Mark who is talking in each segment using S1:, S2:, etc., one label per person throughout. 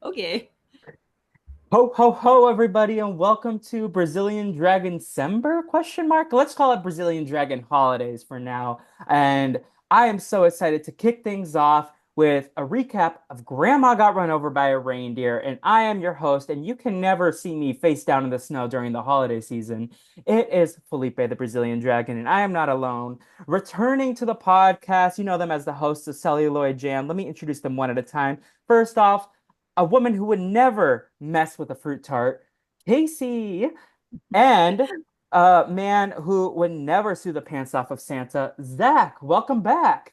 S1: Okay.
S2: Ho ho ho everybody and welcome to Brazilian Dragon December question mark. Let's call it Brazilian Dragon Holidays for now. And I am so excited to kick things off with a recap of Grandma Got Run Over by a Reindeer. And I am your host, and you can never see me face down in the snow during the holiday season. It is Felipe the Brazilian Dragon, and I am not alone. Returning to the podcast, you know them as the hosts of Celluloid Jam. Let me introduce them one at a time. First off, a woman who would never mess with a fruit tart, Casey, and a man who would never sue the pants off of Santa, Zach. Welcome back.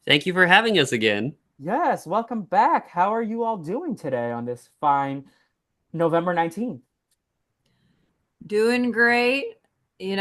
S3: Thank you for having us again.
S2: Yes, welcome back. How are you all doing today on this fine November 19th?
S1: Doing great. I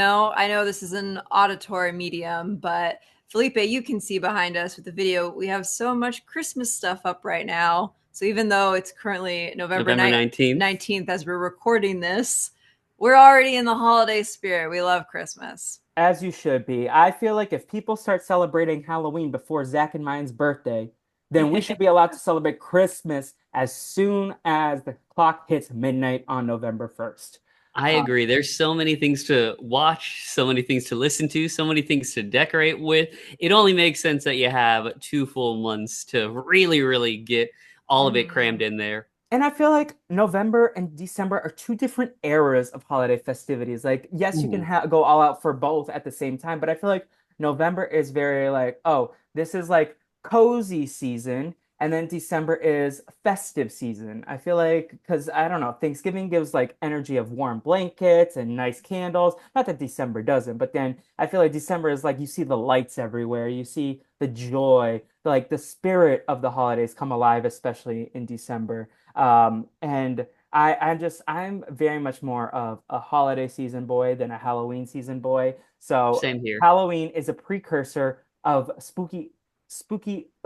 S1: know this is an auditory medium, but Felipe, you can see behind us with the video, we have so much Christmas stuff up right now. So even though it's currently November
S3: November 19th.
S1: 19th as we're recording this, we're already in the holiday spirit. We love Christmas.
S2: As you should be. I feel like if people start celebrating Halloween before Zach and mine's birthday, then we should be allowed to celebrate Christmas as soon as the clock hits midnight on November 1st.
S3: I agree. There's so many things to watch, so many things to listen to, so many things to decorate with. It only makes sense that you have 2 full months to really get all of it crammed
S1: Mm.
S3: in there.
S2: And I feel like November and December are two different eras of holiday festivities. Like, yes, you can
S3: Ooh.
S2: go all out for both at the same time, but I feel like November is very like, oh, this is like cozy season, and then December is festive season. I feel like because I don't know, Thanksgiving gives like energy of warm blankets and nice candles. Not that December doesn't, but then I feel like December is like you see the lights everywhere, you see the joy, like the spirit of the holidays come alive, especially in December. And I'm very much more of a holiday season boy than a Halloween season boy. So
S3: Same here.
S2: Halloween is a precursor of spooky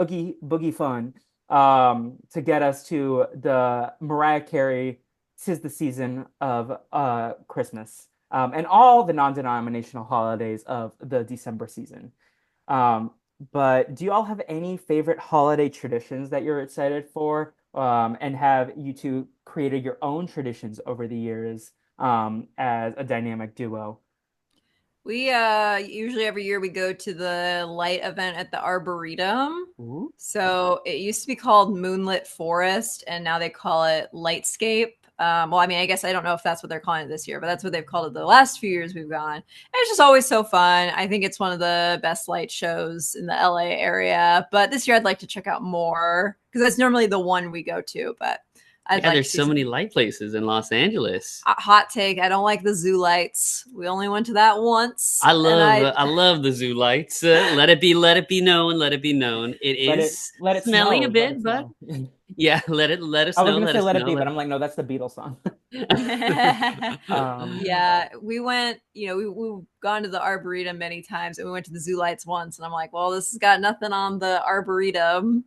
S2: oogie boogie fun to get us to the Mariah Carey "'Tis the Season of Christmas" and all the non-denominational holidays of the December season. Um, but do you all have any favorite holiday traditions that you're excited for? And have you two created your own traditions over the years as a dynamic duo?
S1: We usually every year we go to the light event at the Arboretum.
S2: Ooh.
S1: So it used to be called Moonlit Forest, and now they call it Lightscape. Well, I mean, I guess I don't know if that's what they're calling it this year, but that's what they've called it the last few years we've gone. And it's just always so fun. I think it's one of the best light shows in the LA area. But this year I'd like to check out more because that's normally the one we go to. But I'd
S3: Yeah,
S1: like to
S3: there's
S1: see
S3: so
S1: some
S3: many light places in Los Angeles.
S1: hot take. I don't like the zoo lights. We only went to that once,
S3: I
S1: and
S3: love
S1: I
S3: I love the zoo lights. Let it be known, let it be known. It is
S2: Let it
S3: smelly a
S2: snow. Let it
S3: bit, but
S2: snow.
S3: yeah, let us
S2: I was
S3: know,
S2: gonna
S3: let
S2: say
S3: us
S2: let it
S3: know,
S2: be,
S3: let
S2: but I'm like, no, that's the Beatles song. Um,
S1: yeah, we went, we've gone to the Arboretum many times and we went to the zoo lights once. And I'm like, well, this has got nothing on the Arboretum.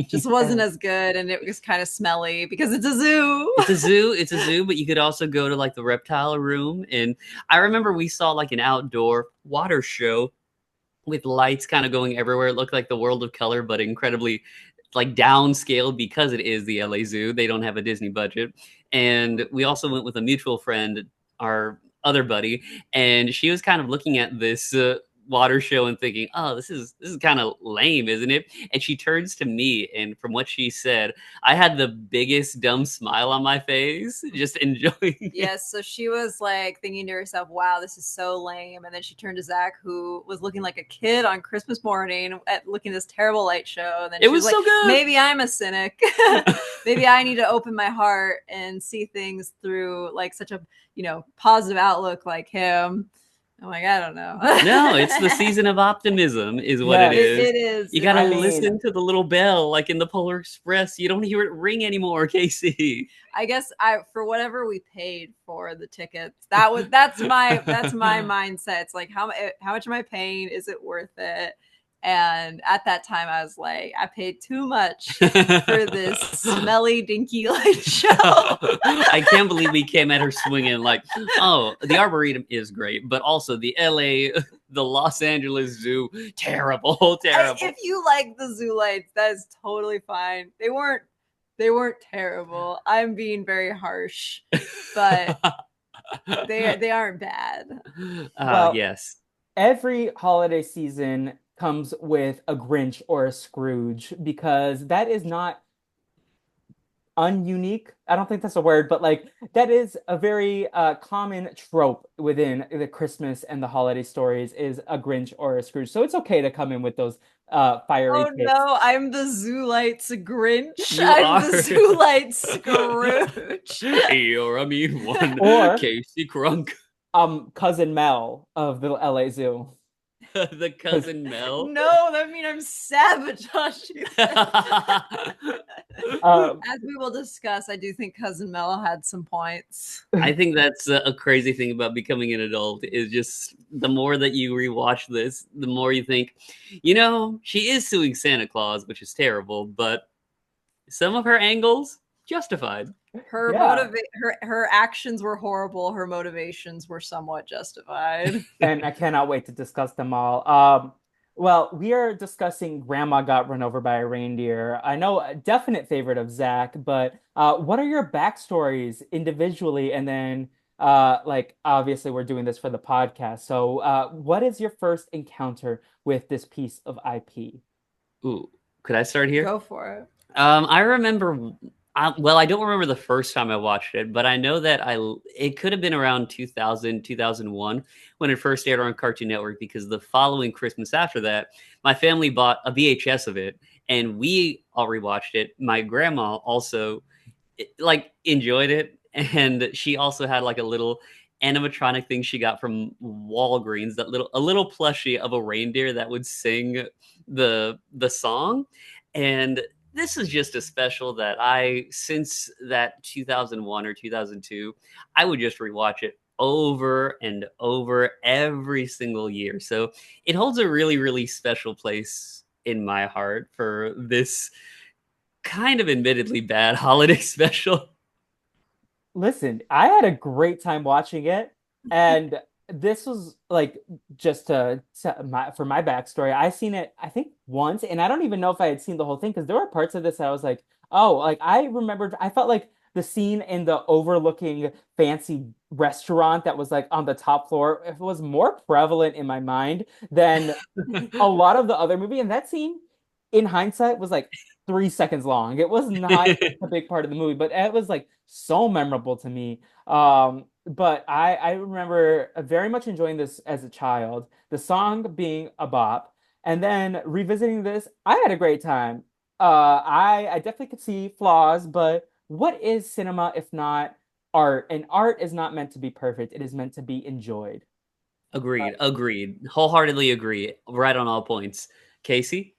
S1: Just wasn't
S2: and
S1: as good. And it was kind of smelly because it's a zoo.
S3: It's a zoo, but you could also go to like the reptile room. And I remember we saw like an outdoor water show with lights kind of going everywhere. It looked like the world of color, but incredibly like downscaled because it is the LA Zoo. They don't have a Disney budget. And we also went with a mutual friend, our other buddy, and she was kind of looking at this water show and thinking, "Oh, this is kind of lame, isn't it?" And she turns to me, and from what she said, I had the biggest dumb smile on my face, just enjoying it.
S1: Yes, so she was like thinking to herself, wow, this is so lame. And then she turned to Zach, who was looking like a kid on Christmas morning at looking at this terrible light show. And then
S3: It
S1: she was
S3: was
S1: like,
S3: so good.
S1: maybe I'm a cynic. Maybe I need to open my heart and see things through like such a, positive outlook like him. I'm like, I don't know.
S3: No, it's the season of optimism, is what it
S2: yes,
S3: is.
S1: It is.
S3: You
S1: It
S3: gotta
S2: I
S1: is.
S2: mean,
S3: listen to the little bell, like in the Polar Express. You don't hear it ring anymore, Casey.
S1: I guess I for whatever we paid for the tickets, that's my mindset. It's like how much am I paying? Is it worth it? And at that time, I was like, I paid too much for this smelly, dinky light show.
S3: I can't believe we came at her swinging like, oh, the Arboretum is great, but also the LA, the Los Angeles Zoo, terrible, terrible.
S1: If you like the zoo lights, that is totally fine. They weren't They weren't terrible. I'm being very harsh, but they aren't bad.
S2: Well,
S3: Yes.
S2: every holiday season comes with a Grinch or a Scrooge because that is not ununique. I don't think that's a word, but like that is a very common trope within the Christmas and the holiday stories is a Grinch or a Scrooge. So it's okay to come in with those fiery
S1: Oh
S2: picks.
S1: no, I'm the Zoolite's Grinch.
S3: You
S1: I'm
S3: are.
S1: the Zoolite Scrooge.
S3: You're a mean one,
S2: Or
S3: Casey Crunk.
S2: Cousin Mel of the LA Zoo.
S3: The
S2: 'Cause
S3: cousin Mel.
S1: No, that means I'm sabotaging.
S2: uh,
S1: As we will discuss, I do think Cousin Mel had some points.
S3: I think that's a crazy thing about becoming an adult is just the more that you rewatch this, the more you think, she is suing Santa Claus, which is terrible, but some of her angles justified.
S2: yeah.
S1: Her actions were horrible. Her motivations were somewhat justified.
S2: And I cannot wait to discuss them all. Well, we are discussing Grandma Got Run Over by a Reindeer. I know a definite favorite of Zach, but what are your backstories individually? And then, like, obviously, we're doing this for the podcast. So, what is your first encounter with this piece of IP?
S3: Ooh, could I start here?
S1: Go for it.
S3: I remember. I don't remember the first time I watched it, but I know that it could have been around 2000, 2001 when it first aired on Cartoon Network. Because the following Christmas after that, my family bought a VHS of it, and we all rewatched it. My grandma also like enjoyed it, and she also had like a little animatronic thing she got from Walgreens, a little plushie of a reindeer that would sing the song. And this is just a special that since that 2001 or 2002, I would just rewatch it over and over every single year. So it holds a really, really special place in my heart for this kind of admittedly bad holiday special.
S2: Listen, I had a great time watching it, and this was like just for my backstory. I seen it, I think once, and I don't even know if I had seen the whole thing because there were parts of this that I was like, oh, like I remembered. I felt like the scene in the overlooking fancy restaurant that was like on the top floor, it was more prevalent in my mind than a lot of the other movie. And that scene, in hindsight, was like 3 seconds long. It was not a big part of the movie, but it was like so memorable to me. But I remember very much enjoying this as a child, the song being a bop, and then revisiting this, I had a great time. I definitely could see flaws, but what is cinema if not art? And art is not meant to be perfect, it is meant to be enjoyed.
S3: Agreed. Wholeheartedly agree. Right on all points. Casey?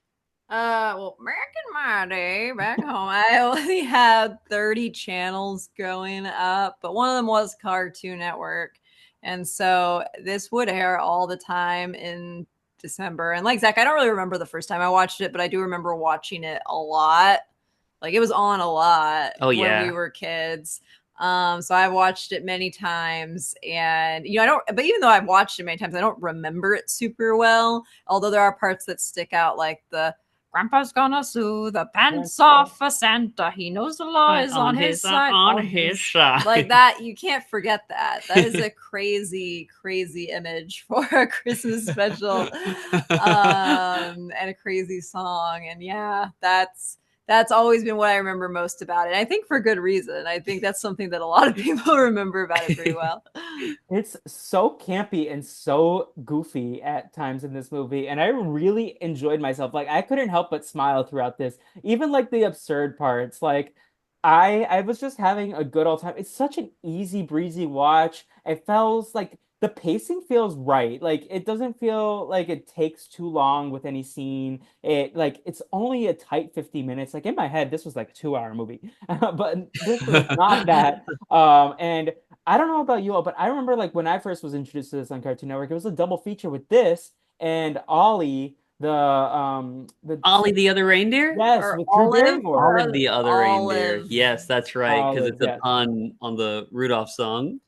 S1: Well, back in my day, back home, I only had 30 channels going up, but one of them was Cartoon Network. And so this would air all the time in December. And like Zach, I don't really remember the first time I watched it, but I do remember watching it a lot. Like it was on a lot
S3: Oh,
S1: when we
S3: yeah.
S1: were kids. So I've watched it many times, and I don't. But even though I've watched it many times, I don't remember it super well. Although there are parts that stick out, like the Grandpa's gonna sue the pants off of Santa. He knows the law is on his side.
S3: On his side.
S1: Like that, you can't forget that. That is a crazy, crazy image for a Christmas special, and a crazy song. And yeah, that's always been what I remember most about it. I think for good reason. I think that's something that a lot of people remember about it pretty well.
S2: It's so campy and so goofy at times in this movie, and I really enjoyed myself. Like I couldn't help but smile throughout this, even like the absurd parts. Like I was just having a good old time. It's such an easy breezy watch. It feels like the pacing feels right. Like it doesn't feel like it takes too long with any scene. It like it's only a tight 50 minutes. Like in my head, this was like a 2 hour movie, but this was not that. And I don't know about you all, but I remember like when I first was introduced to this on Cartoon Network, it was a double feature with this and Ollie, the
S3: Ollie the other reindeer?
S2: yes,
S1: Or
S2: with Drew
S1: Olive,
S2: Barrymore.
S3: Olive the other reindeer.
S1: Olive.
S3: Yes, that's right, because
S2: Olive,
S3: it's a
S2: yes.
S3: pun on the Rudolph song.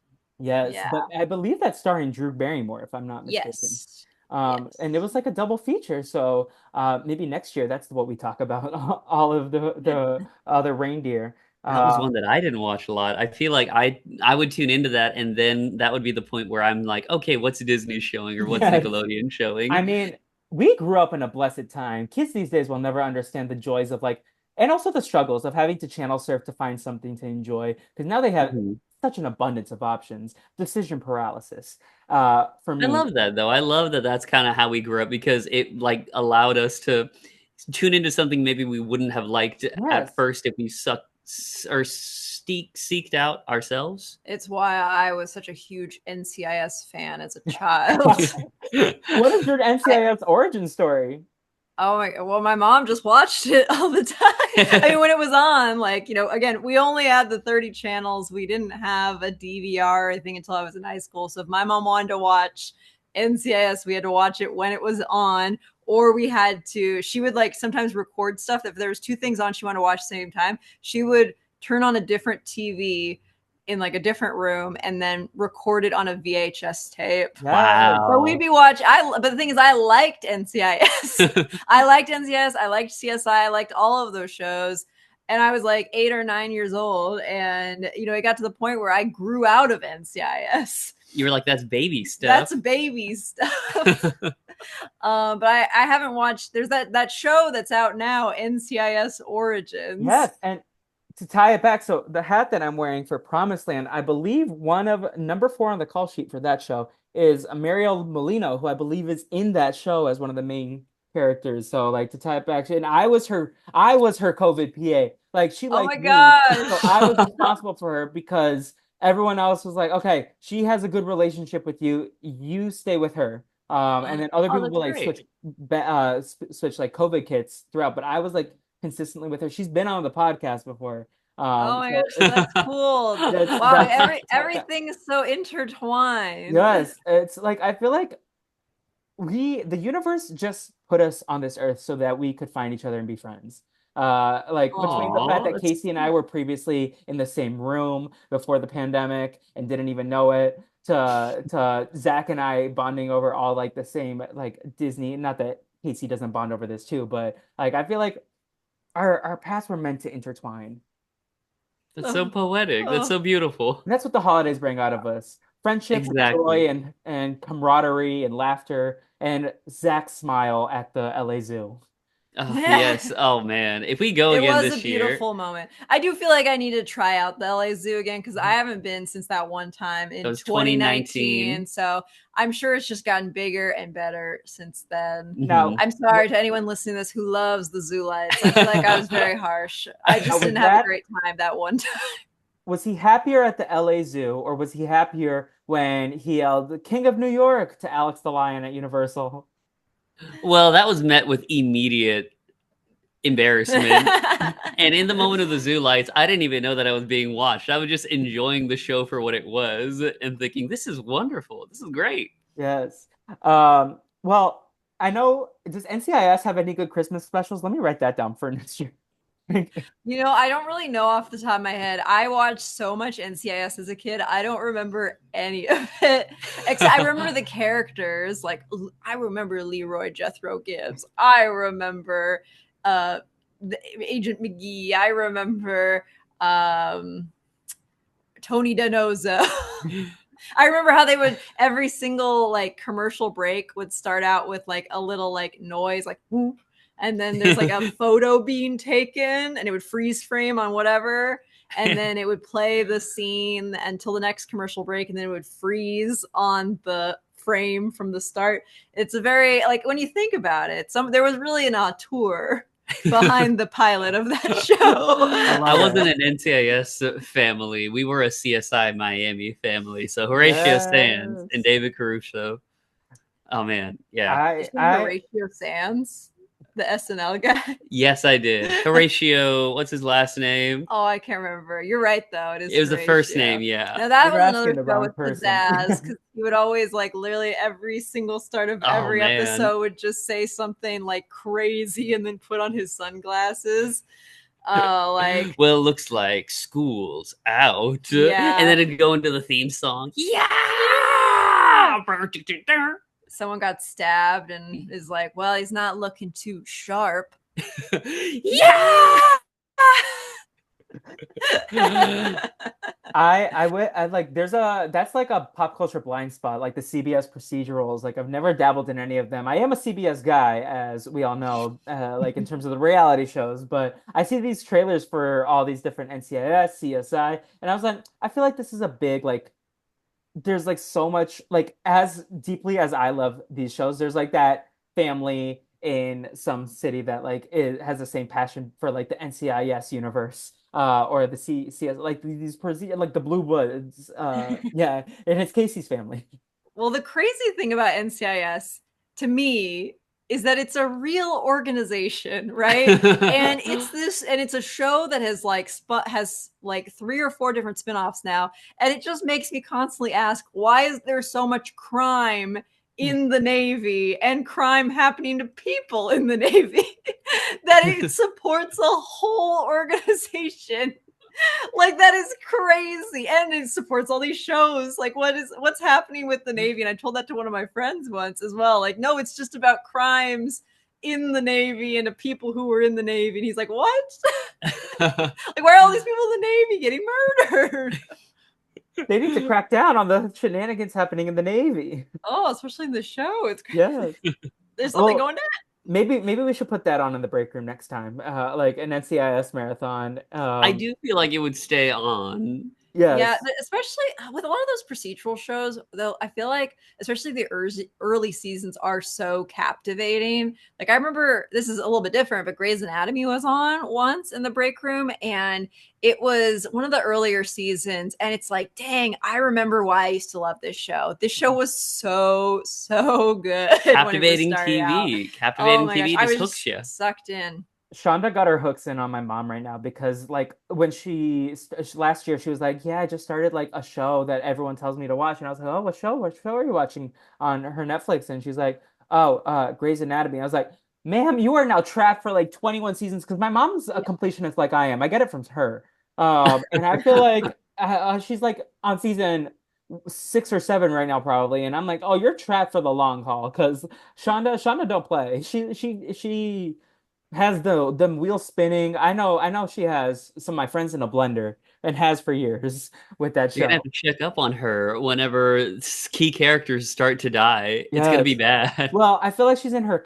S2: Yes,
S1: Yeah.
S2: but I believe that's starring Drew Barrymore, if I'm not mistaken.
S1: Yes.
S2: And it was like a double feature. So maybe next year that's what we talk about, all of the other reindeer.
S3: That was
S2: Uh,
S3: one that I didn't watch a lot. I feel like I would tune into that, and then that would be the point where I'm like, okay, what's Disney showing or what's
S2: yes.
S3: Nickelodeon
S2: I
S3: showing?
S2: mean, we grew up in a blessed time. Kids these days will never understand the joys of like, and also the struggles of having to channel surf to find something to enjoy because now they have
S3: Mhm.
S2: such an abundance of options. Decision paralysis. For
S3: I
S2: me,
S3: love that though. I love that that's kind of how we grew up because it like allowed us to tune into something maybe we wouldn't have liked at
S2: yes.
S3: first if we or seeked out ourselves.
S1: It's why I was such a huge NCIS fan as a child.
S2: What is your NCIS origin story?
S1: Oh my, well, my mom just watched it all the time. I mean, when it was on, like, again, we only had the 30 channels. We didn't have a DVR, I think, until I was in high school. So if my mom wanted to watch NCIS, we had to watch it when it was on, or she would like sometimes record stuff. If there was two things on she wanted to watch at the same time, she would turn on a different TV in like a different room and then record it on a VHS tape.
S2: Yes.
S1: So we'd
S3: Wow.
S1: be watching. But the thing is, I liked NCIS. I liked NCIS. I liked CSI. I liked all of those shows. And I was like 8 or 9 years old. And, it got to the point where I grew out of NCIS.
S3: You were like, that's baby stuff.
S1: That's baby stuff. But I haven't watched. There's that show that's out now, NCIS Origins.
S2: Yes, and to tie it back, so the hat that I'm wearing for Promised Land, I believe one of number 4 on the call sheet for that show is Mariel Molino, who I believe is in that show as one of the main characters. So like to tie it back, and I was her COVID PA. Like she
S1: Oh
S2: liked
S1: my
S2: me, so I was
S1: gosh.
S2: responsible for her because everyone else was like, okay, she has a good relationship with you. You stay with her. And then other
S3: Oh,
S2: people
S3: that's
S2: will like
S3: great.
S2: switch like COVID kits throughout, but I was like consistently with her. She's been on the podcast before.
S1: Oh my
S2: So
S1: gosh, that's cool. Wow,
S2: that's
S1: everything is so intertwined.
S2: yes. It's like I feel like the universe just put us on this earth so that we could find each other and be friends. Like between the fact
S3: Aw,
S2: that
S3: that's
S2: Casey and I were previously in the same room before the pandemic and didn't even know it, to Zach and I bonding over all like the same like Disney. Not that Casey doesn't bond over this too, but like I feel like our paths were meant to intertwine.
S3: that's so
S1: Oh,
S3: poetic. That's
S1: oh.
S3: so beautiful.
S2: And that's what the holidays bring out of us. Friendship,
S3: Exactly.
S2: joy, and camaraderie and laughter, and Zach's smile at the LA Zoo.
S3: Oh, yes. Oh man. If we go
S1: It
S3: again
S1: was a
S3: this year,
S1: beautiful moment. I do feel like I need to try out the LA Zoo again because I haven't been since that one time
S3: that
S1: in
S3: was
S1: 2019.
S3: 2019.
S1: So I'm sure it's just gotten bigger and better since then.
S3: Hmm.
S2: Now,
S1: I'm sorry to anyone listening to this who loves the zoo lights. I feel like I was very harsh. I
S2: now
S1: just didn't have a great time that one time.
S2: was he happier at the LA Zoo or was he happier when he yelled "The King of New York" to Alex the Lion at Universal?
S3: Well, that was met with immediate embarrassment. And in the moment of the zoo lights, I didn't even know that I was being watched. I was just enjoying the show for what it was and thinking, this is wonderful. This is great.
S2: Yes. Well, I know. Does NCIS have any good Christmas specials? Let me write that down for next year.
S1: I don't really know off the top of my head. I watched so much NCIS as a kid. I don't remember any of it. Except I remember the characters. Like I remember Leroy Jethro Gibbs. I remember uh Agent McGee. I remember um Tony Danozo. I remember how they would every single like commercial break would start out with like a little like noise like whoop, and then there's like a photo being taken and it would freeze frame on whatever, and then it would play the scene until the next commercial break and then it would freeze on the frame from the start. It's a very like when you think about it, there was really an auteur behind the pilot of that show.
S3: I
S2: love
S3: wasn't
S2: it.
S3: an NCIS family. We were a CSI Miami family. So Horatio Sands and
S2: Yes.
S3: David Caruso. Oh man, yeah.
S2: I
S1: Just
S2: I
S1: Horatio Sands, the SNL guy.
S3: Yes, I did. Horatio, what's his last name?
S1: Oh, I can't remember. You're right, though. It is
S3: It was the first
S1: Horatio.
S3: name, yeah.
S1: Now that
S2: You're
S1: was another
S2: asking the
S1: show
S2: wrong
S1: with
S2: person.
S1: pizzazz because he would always like literally every single start of
S3: Oh
S1: every
S3: man.
S1: episode would just say something like crazy and then put on his sunglasses. Like
S3: Well, it looks like school's out. And
S1: yeah,
S3: then it'd go into the theme song. Yeah!
S1: someone got stabbed and is like, well, he's not looking too sharp.
S3: Yeah.
S2: I like there's a that's like a pop culture blind spot, like the CBS procedurals. Like I've never dabbled in any of them. I am a CBS guy, as we all know, like in terms of the reality shows, but I see these trailers for all these different NCIS, CSI, and I was like, I feel like this is a big like there's like so much like as deeply as I love these shows, there's like that family in some city that like it has the same passion for like the NCIS universe or the CS like like the Blue Bloods yeah, and it's Casey's family.
S1: Well, the crazy thing about NCIS to me is that it's a real organization, right? And it's a show that has has like 3 or 4 different spin-offs now, and it just makes me constantly ask, why is there so much crime in the Navy and crime happening to people in the Navy that it supports a whole organization? Like that is crazy, and it supports all these shows. Like what's happening with the Navy? And I told that to one of my friends once as well. Like, no, it's just about crimes in the Navy and the people who were in the Navy. And he's like, what? Like, why are all these people in the Navy getting murdered?
S2: They need to crack down on the shenanigans happening in the Navy.
S1: Oh, especially in the show. It's
S2: Yes.
S1: there's something
S2: Well,
S1: going down.
S2: maybe we should put that on in the break room next time. Like an NCIS marathon.
S3: I do feel like it would stay on.
S1: Yeah,
S2: Yes.
S1: especially with a lot of those procedural shows, though, I feel like, especially the early seasons are so captivating. Like, I remember this is a little bit different, but Grey's Anatomy was on once in the break room, and it was one of the earlier seasons. And it's like, dang, I remember why I used to love this show. This show was so good when it was
S3: Captivating
S1: started out.
S3: TV.
S1: Oh
S3: Captivating
S1: my gosh,
S3: TV
S1: I
S3: just
S1: was
S3: hooks you.
S1: just sucked in.
S2: Shonda got her hooks in on my mom right now because like when last year she was like, yeah, I just started like a show that everyone tells me to watch, and I was like, oh, what show? What show are you watching on her Netflix? And she's like, oh, Grey's Anatomy. I was like, ma'am, you are now trapped for like 21 seasons because my mom's a completionist like I am. I get it from her. And I feel like she's like on season 6 or 7 right now probably, and I'm like, oh, you're trapped for the long haul because Shonda don't play. She has the wheel spinning. I know she has some of my friends in a blender and has for years with that
S3: You're gonna have
S2: show.
S3: to check up on her whenever key characters start to die. It's gonna be
S2: Yes.
S3: bad.
S2: Well, I feel like she's in her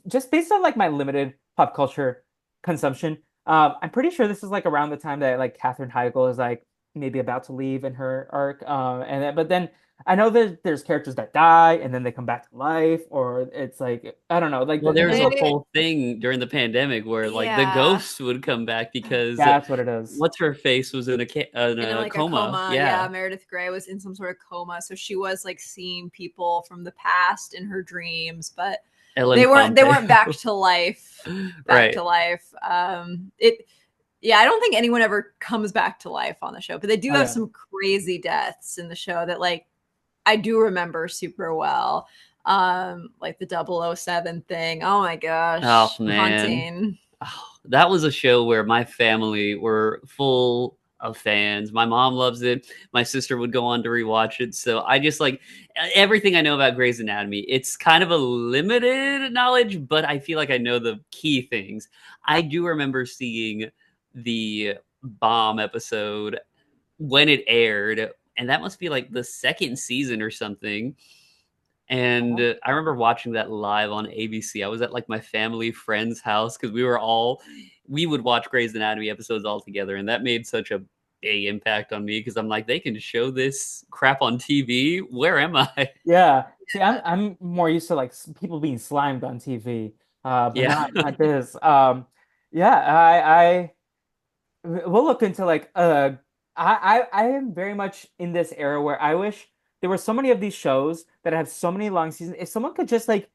S2: just based on like my limited pop culture consumption. I'm pretty sure this is like around the time that like Katherine Heigl is like maybe about to leave in her arc. But then I know there's characters that die and then they come back to life, or it's like I don't know, like
S3: Well, there was a
S1: They,
S3: whole thing during the pandemic where like the
S1: yeah.
S3: ghosts would come back because
S2: that's what it is.
S3: what's her face was in in
S1: In
S3: a
S1: like a
S3: coma.
S1: coma. Yeah,
S3: Yeah,
S1: Meredith Grey was in some sort of coma, so she was like seeing people from the past in her dreams, but
S3: Ellen
S1: they
S3: Pompeo.
S1: weren't back to life. Back
S3: Right.
S1: to life. It yeah, I don't think anyone ever comes back to life on the show, but they do
S2: Oh
S1: have
S2: yeah.
S1: some crazy deaths in the show that like I do remember super well. Like the 007 thing. Oh my
S3: Oh
S1: gosh,
S3: man.
S1: haunting.
S3: Oh, that was a show where my family were full of fans. My mom loves it. My sister would go on to rewatch it. So I just like everything I know about Grey's Anatomy. It's kind of a limited knowledge, but I feel like I know the key things. I do remember seeing the bomb episode when it aired, and that must be like the second season or something. And I remember watching that live on ABC. I was at like my family friend's house because we would watch Grey's Anatomy episodes all together. And that made such a big impact on me because I'm like, they can show this crap on TV. Where am I?
S2: Yeah. See, I'm more used to like people being slimed on TV, but
S3: Yeah.
S2: not this. Yeah, I we'll look into like I am very much in this era where I wish there were so many of these shows that have so many long seasons. If someone could just like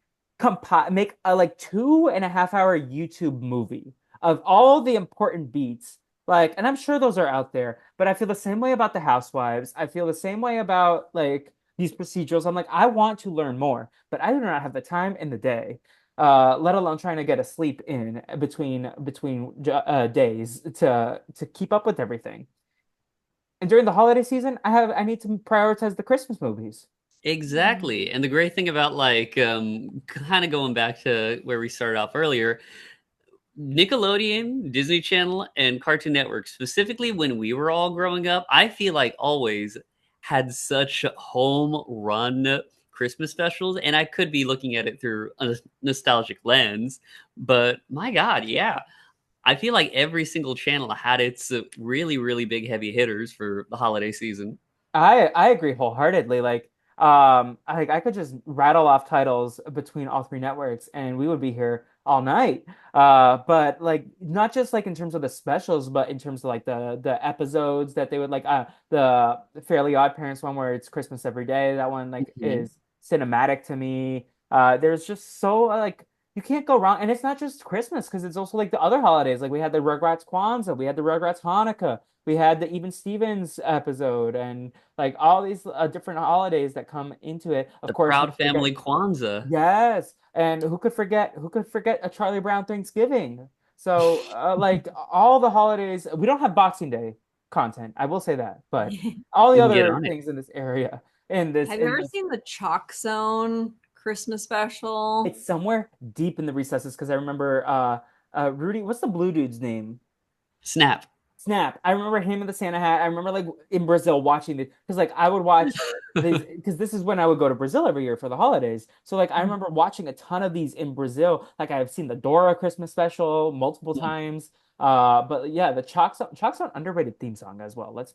S2: make a like 2.5 hour YouTube movie of all the important beats, like, and I'm sure those are out there, but I feel the same way about the Housewives. I feel the same way about like these procedurals. I'm like, I want to learn more, but I do not have the time in the day, let alone trying to get a sleep in between days to keep up with everything. And during the holiday season, I need to prioritize the Christmas movies.
S3: Exactly. And the great thing about like kind of going back to where we started off earlier, Nickelodeon, Disney Channel, and Cartoon Network, specifically when we were all growing up, I feel like always had such home run Christmas specials. And I could be looking at it through a nostalgic lens, but my God, yeah. I feel like every single channel had its really, really big heavy hitters for the holiday season.
S2: I agree wholeheartedly. I could just rattle off titles between all three networks and we would be here all night. But like not just like in terms of the specials, but in terms of like the episodes that they would like the Fairly Odd Parents one where it's Christmas every day. That one like
S3: Mhm.
S2: is cinematic to me. There's just so like you can't go wrong, and it's not just Christmas because it's also like the other holidays. Like we had the Rugrats Kwanzaa, we had the Rugrats Hanukkah, we had the Even Stevens episode, and like all these different holidays that come into it. Of
S3: The
S2: course, who
S3: Proud
S2: could forget?
S3: Family Kwanzaa.
S2: Yes, and who could forget? Who could forget a Charlie Brown Thanksgiving? So, like all the holidays, we don't have Boxing Day content. I will say that, but all the
S3: We can get
S2: other
S3: on it.
S2: things in this area, in this,
S1: Have you
S2: in
S1: ever
S2: this,
S1: seen the Chalk Zone Christmas special?
S2: it's somewhere deep in the recesses because I remember, Rudy. What's the blue dude's name?
S3: Snap.
S2: Snap. I remember him in the Santa hat. I remember like in Brazil watching it because like I would watch these because this is when I would go to Brazil every year for the holidays. So like I remember watching a ton of these in Brazil. Like I've seen the Dora Christmas special multiple times. But yeah, the Chalk Zone underrated theme song as well. Let's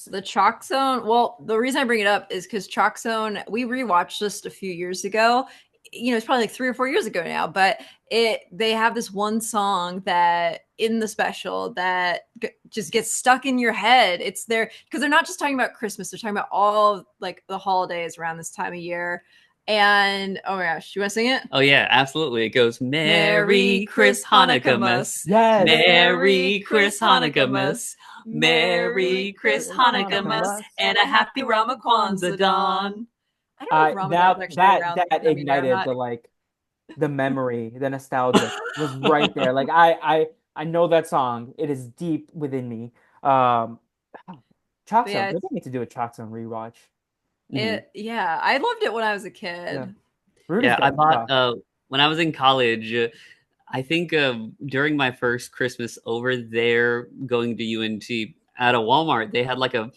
S1: The Chalk Zone. Well, the reason I bring it up is because Chalk Zone, we rewatched this a few years ago. You know, it's probably like 3 or 4 years ago now, but they have this one song that in the special that just gets stuck in your head. It's there because they're not just talking about Christmas; they're talking about all like the holidays around this time of year. And oh my gosh, you want to sing it?
S3: Oh yeah, absolutely. It goes
S1: Merry
S3: Merry
S1: Chris
S3: Chris
S1: Hanukkahmas.
S3: Hanukkahmas.
S2: yes.
S1: Merry
S3: Merry
S1: Chris
S3: Chris
S1: Hanukkahmas.
S3: Hanukkahmas.
S1: Merry
S3: Merry
S1: Chris
S3: Chris
S1: Hanukkahmas
S3: Hanukkahmas.
S2: Hanukkah.
S1: and a happy Ramakwanzaa dawn. I don't know if Ramadan's
S2: Now
S1: actually
S2: that
S1: around this
S2: that
S1: time of year. I'm
S2: ignited
S1: not.
S2: the like the memory, the nostalgia was right there. Like I know that song. It is deep within me. Um Chalk
S1: But
S2: Zone.
S1: yeah,
S2: Maybe I need to do a Chalk Zone rewatch.
S3: Mhm.
S1: yeah, I loved it when I was a
S2: Yeah.
S1: kid.
S2: Rudy's
S3: Yeah, I
S2: gonna
S3: bought
S2: talk.
S3: when I was in college. I think during my first Christmas over there, going to UNT at a Walmart, they had like a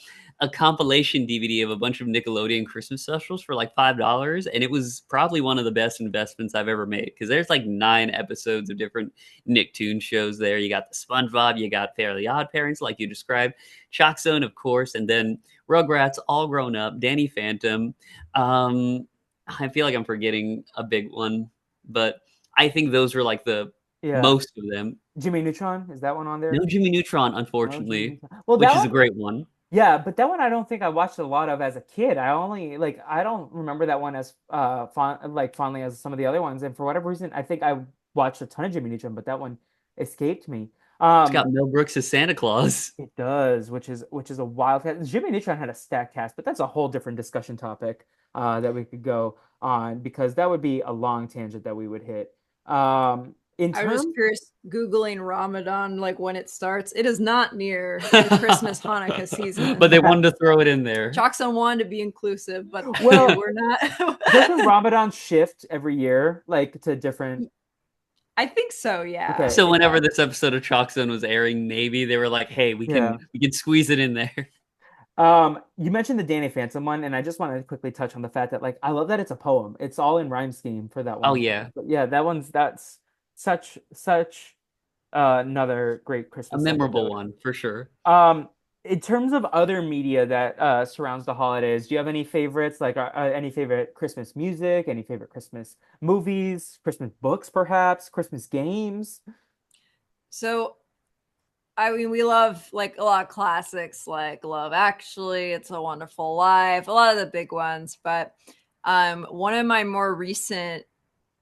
S3: compilation DVD of a bunch of Nickelodeon Christmas specials for like $5, and it was probably one of the best investments I've ever made because there's like 9 episodes of different Nicktoon shows there. You got the SpongeBob, you got Fairly Odd Parents, like you described, Chalk Zone, of course, and then Rugrats, all grown up, Danny Phantom. Um, I feel like I'm forgetting a big one, but I think those were like the
S2: Yeah.
S3: most of them.
S2: Jimmy Neutron, is that one on
S3: No
S2: there?
S3: Jimmy Neutron,
S2: No, Jimmy
S3: unfortunately,
S2: Neutron. Well, that
S3: which is a
S2: one,
S3: great one.
S2: yeah, but that one I don't think I watched a lot of as a kid. I only like I don't remember that one as fondly as some of the other ones. And for whatever reason, I think I watched a ton of Jimmy Neutron, but that one escaped me.
S3: It's got
S2: Um,
S3: Mel Brooks as Santa Claus.
S2: it does, which is a wild cast. Jimmy Neutron had a stacked cast, but that's a whole different discussion topic that we could go on because that would be a long tangent that we would hit. In
S1: I was just
S2: terms,
S1: curious, Googling Ramadan, like when it starts. It is not near the Christmas Hanukkah
S3: But
S1: season.
S3: they wanted to throw it in there.
S1: Chalkstone wanted to be inclusive, but
S2: well,
S1: we're not.
S2: doesn't Ramadan shift every year, like to different?
S1: I think so, yeah.
S2: Okay,
S3: So
S2: yeah,
S3: whenever this episode of Chalk Zone was airing, maybe they were like, "Hey,
S2: yeah.
S3: we can squeeze it in there."
S2: You mentioned the Danny Phantom one, and I just wanted to quickly touch on the fact that like I love that it's a poem. It's all in rhyme scheme for that
S3: Oh
S2: one.
S3: yeah,
S2: But yeah, that's such another great
S3: a
S2: Christmas
S3: memorable
S2: episode.
S3: one for sure.
S2: Um, in terms of other media that surrounds the holidays, do you have any favorites? Like any favorite Christmas music, any favorite Christmas movies, Christmas books, perhaps, Christmas games?
S1: So I mean, we love like a lot of classics like Love Actually, It's a Wonderful Life, a lot of the big ones. But one of my more recent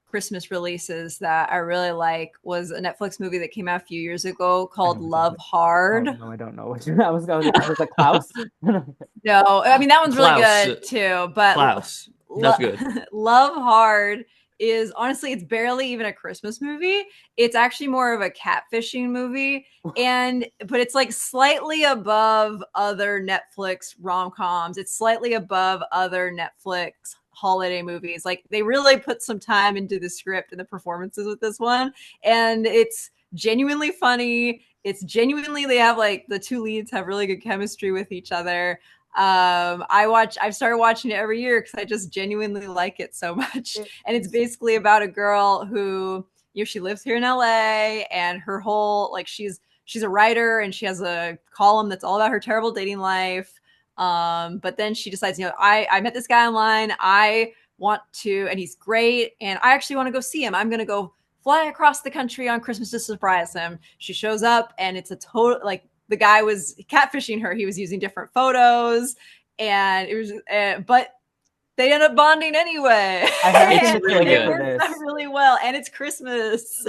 S1: Christmas releases that I really like was a Netflix movie that came out a few years ago
S2: I
S1: called
S2: know exactly.
S1: Love
S2: Oh
S1: Hard.
S2: no, I don't know what you. Was it Klaus?
S1: No, I mean that one's really
S3: Klaus,
S1: good too, but
S3: Klaus, that's good.
S1: Love Hard is honestly, it's barely even a Christmas movie. It's actually more of a catfishing movie. But it's like slightly above other Netflix rom-coms. It's slightly above other Netflix holiday movies. Like they really put some time into the script and the performances with this one. And it's genuinely funny. It's genuinely, they have like the two leads have really good chemistry with each other. I've started watching it every year because I just genuinely like it so much. And it's basically about a girl who, she lives here in LA, and her whole, like, she's a writer and she has a column that's all about her terrible dating life. But then she decides, I met this guy online. I want to, and he's great. And I actually want to go see him. I'm going to go fly across the country on Christmas to surprise him. She shows up and it's a total, like, the guy was catfishing her. He was using different photos, and it was, but they end up bonding anyway.
S2: I have seen the
S3: really
S2: trailer
S3: good.
S2: for this.
S1: It works out really well, and it's Christmas.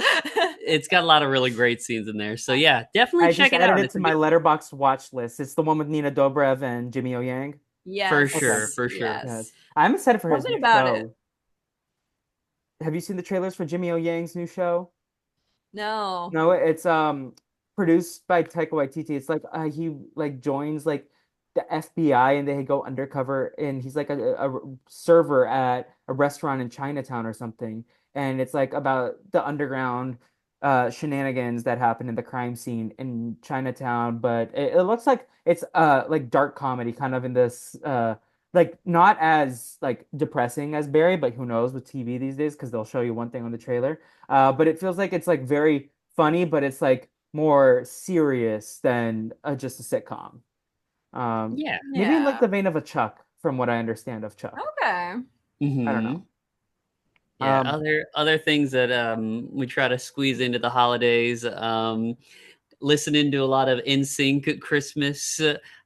S3: It's got a lot of really great scenes in there. So yeah, definitely
S2: I
S3: check
S2: just
S3: it out.
S2: added it
S3: It's
S2: to
S3: a
S2: my
S3: good-
S2: Letterboxd watch list. It's the one with Nina Dobrev and Jimmy O Yang.
S1: Yes,
S3: For sure, for sure.
S1: Yes.
S2: Yes. I'm excited for his
S1: Something
S2: new
S1: about
S2: show.
S1: it.
S2: Have you seen the trailers for Jimmy O Yang's new show?
S1: No.
S2: No, it's produced by Taika Waititi. It's like he like joins like the FBI and they go undercover and he's like a server at a restaurant in Chinatown or something. And it's like about the underground shenanigans that happen in the crime scene in Chinatown. But it looks like it's like dark comedy kind of in this like not as like depressing as Barry, but who knows with TV these days because they'll show you one thing on the trailer. But it feels like it's like very funny, but it's like more serious than just a sitcom.
S3: Yeah.
S2: Maybe in like
S1: Yeah.
S2: the vein of a Chuck, from what I understand of Chuck.
S1: Okay.
S2: I don't
S3: Hmm.
S2: know.
S3: Yeah,
S2: Um,
S3: other things that we try to squeeze into the holidays. Listening to a lot of NSYNC Christmas.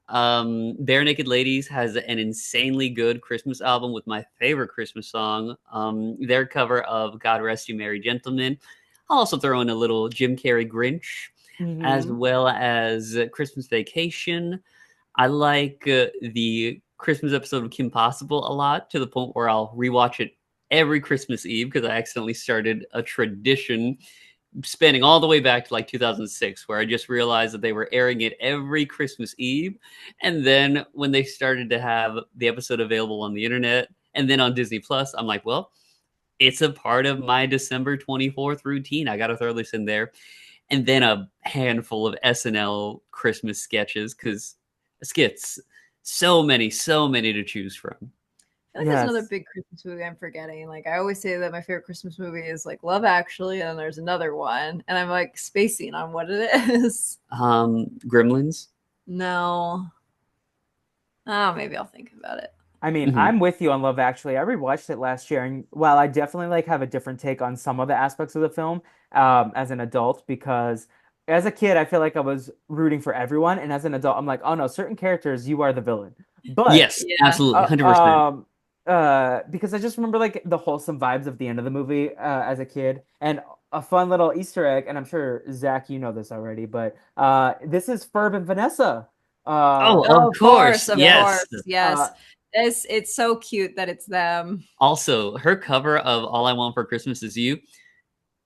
S3: Bare Naked Ladies has an insanely good Christmas album with my favorite Christmas song. Their cover of "God Rest You Merry Gentlemen." I'll also throw in a little Jim Carrey Grinch, as
S2: mhm.
S3: well as Christmas Vacation. I like the Christmas episode of Kim Possible a lot, to the point where I'll rewatch it every Christmas Eve because I accidentally started a tradition spanning all the way back to like 2006, where I just realized that they were airing it every Christmas Eve. And then when they started to have the episode available on the internet and then on Disney Plus, I'm like, well, it's a part of my December 24th routine. I got to throw this in there. And then a handful of SNL Christmas sketches, because skits, so many to choose from.
S1: I feel like there's another
S2: Yes.
S1: big Christmas movie I'm forgetting. Like I always say that my favorite Christmas movie is like Love Actually, and then there's another one, and I'm like spacing on what it is.
S3: Gremlins.
S1: No. Oh, maybe I'll think about it.
S2: I mean,
S3: Mhm.
S2: I'm with you on Love Actually. I rewatched it last year, and while I definitely like have a different take on some of the aspects of the film, as an adult, because as a kid, I feel like I was rooting for everyone, and as an adult, I'm like, oh no, certain characters, you are the villain. But
S3: Yes,
S1: Yeah.
S3: absolutely,
S2: uh,
S3: 100%.
S2: um, because I just remember like the wholesome vibes of the end of the movie, as a kid, and a fun little Easter egg, and I'm sure Zach, you know this already, but this is Ferb and Vanessa.
S3: Oh,
S1: Oh,
S3: of course,
S1: of
S3: yes.
S1: course, yes. It's so cute that it's them.
S3: Also, her cover of "All I Want for Christmas Is You"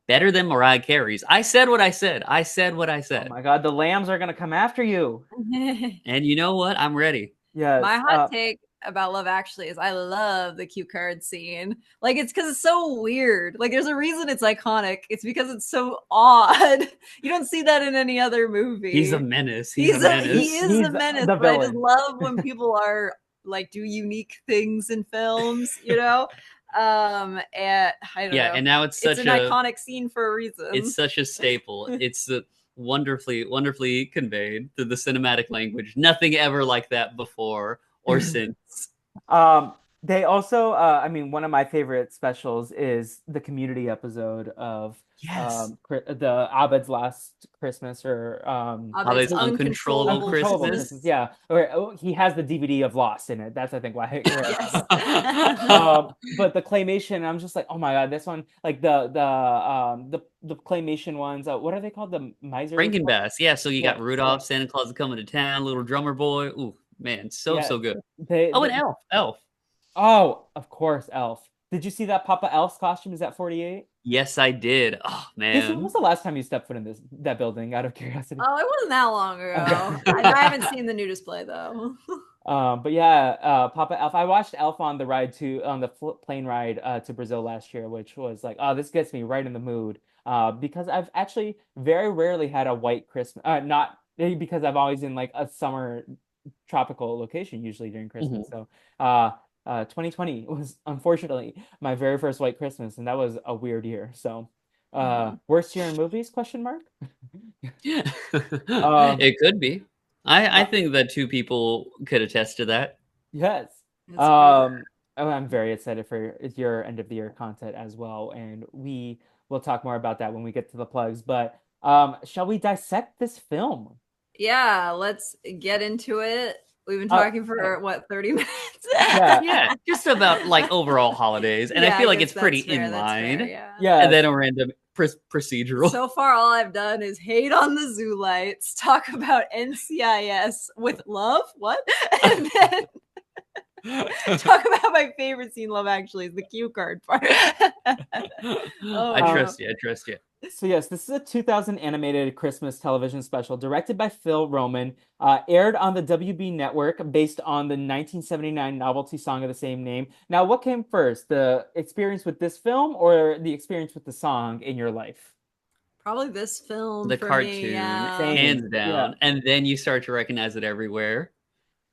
S3: better than Mariah Carey's. I said what I said. I said what I
S2: Oh
S3: said.
S2: my God, the lambs are gonna come after you.
S3: And you know what? I'm ready.
S1: My
S2: Yes.
S1: hot take about Love Actually is I love the cue card scene. Like it's because it's so weird. Like there's a reason it's iconic. It's because it's so odd. You don't see that in any other
S3: He's a
S1: movie.
S3: menace. He's a
S1: He
S3: menace.
S1: is
S2: He's
S1: a menace,
S2: the
S1: but I just
S2: villain.
S1: love when people are like do unique things in films, you know? And I don't
S3: Yeah,
S1: know.
S3: and now it's
S1: It's
S3: such
S1: an
S3: a
S1: iconic scene for a reason.
S3: staple. It's wonderfully conveyed through the cinematic language. Nothing ever like that before or since.
S2: Um, they also, I mean, one of my favorite specials is the Community episode of
S3: Yes.
S2: the Abed's Last Christmas or
S1: It's
S3: Abed's Uncontrollable
S2: Uncontrollable
S3: Christmas.
S2: Christmas. Yeah, or he has the DVD of Lost in it. That's I think where I got
S1: Yes.
S2: it. But the claymation, I'm just like, oh my God, this one, like the claymation ones. What are they called? The miser.
S3: Frankenbass. Yeah, so you
S2: Yeah,
S3: got Rudolph, Santa Claus is coming to town, little drummer boy. Ooh, man,
S2: yeah.
S3: so good.
S2: They,
S3: Oh, and
S2: they
S3: Elf.
S2: Oh, of course, Elf. Did you see that Papa Elf's costume is at 48?
S3: Yes, I did. Oh
S2: Casey, when was
S3: man.
S2: the last time you stepped foot in that building? Out of curiosity.
S1: Oh, it wasn't that long ago.
S2: Okay.
S1: I haven't seen the new display though.
S2: But yeah, Papa Elf. I watched Elf on the ride to on the plane ride to Brazil last year, which was like, oh, this gets me right in the mood. Because I've actually very rarely had a white Christmas. Not because I've always in like a summer tropical location usually during Christmas.
S3: Mhm.
S2: So, 2020 was unfortunately my very first white Christmas, and that was a weird year. So,
S1: Mhm.
S2: worst year in movies? Question mark. Um,
S3: It could be. I
S2: uh,
S3: think that two people could attest to that.
S2: Yes.
S1: That's for sure.
S2: Um, I'm very excited for your end of the year content as well, and we will talk more about that when we get to the plugs. But shall we dissect this film?
S1: Yeah, let's get into it. We've been
S2: Uh,
S1: talking
S2: okay.
S1: for what, 30 minutes?
S2: Yeah.
S3: Yeah, just about like overall holidays, and I
S1: Yeah, I
S3: feel like
S1: guess
S3: it's pretty
S1: that's fair.
S3: in
S1: That's fair.
S3: line.
S1: Yeah.
S3: And
S2: Yes.
S3: then a random procedural.
S1: So far, all I've done is hate on the zoo lights, talk about NCIS with love. What? And then talk about my favorite scene, Love Actually, is the cue card part. Oh
S3: I
S1: no.
S3: trust you. I trust you.
S2: So yes, this is a 2000 animated Christmas television special directed by Phil Roman, aired on the WB network based on the 1979 novelty song of the same name. Now, what came first, the experience with this film or the experience with the song in your life?
S1: Probably this film
S3: The
S1: for me.
S3: cartoon,
S1: Yeah.
S2: Same.
S3: hands
S2: Yeah.
S3: down, and then you start to recognize it everywhere.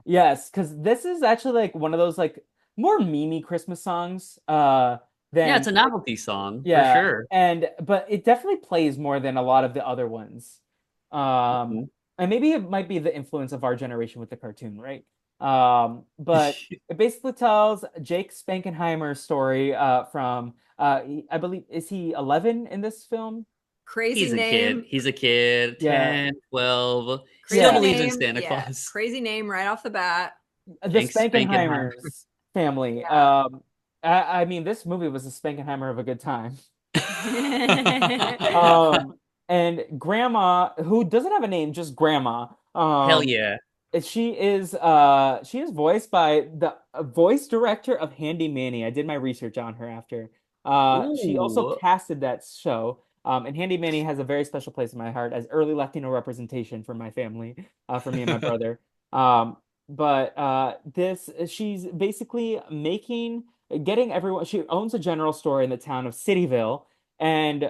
S2: Yes, because this is actually like one of those like more memey Christmas songs
S3: Yeah, it's
S2: than
S3: a novelty song for
S2: yeah,
S3: sure.
S2: and but it definitely plays more than a lot of the other ones. Um
S3: Mhm.
S2: and maybe it might be the influence of our generation with the cartoon, right? But it basically tells Jake Spankenheimer's story from I believe is he 11 in this film?
S1: Crazy
S3: He's a kid.
S1: name.
S3: He's a kid,
S2: Yeah.
S3: 10, 12. Still
S1: Crazy
S2: Yeah.
S3: believes in
S1: name.
S3: Santa
S1: Yeah.
S3: Claus.
S1: Crazy name right off the bat.
S2: The
S3: Jake Spankenheimer.
S2: Spankenheimers family. I mean, this movie was a Spankenheimer of a good time.
S1: Yeah.
S2: Um, and Grandma, who doesn't have a name, just Grandma.
S3: Hell yeah.
S2: She is voiced by the voice director of Handy Manny. I did my research on her after. She also
S3: Ooh.
S2: casted that show. And Handy Manny has a very special place in my heart as early Latino representation for my family, for me and my brother. Um, but this she's basically getting everyone. She owns a general store in the town of Cityville, and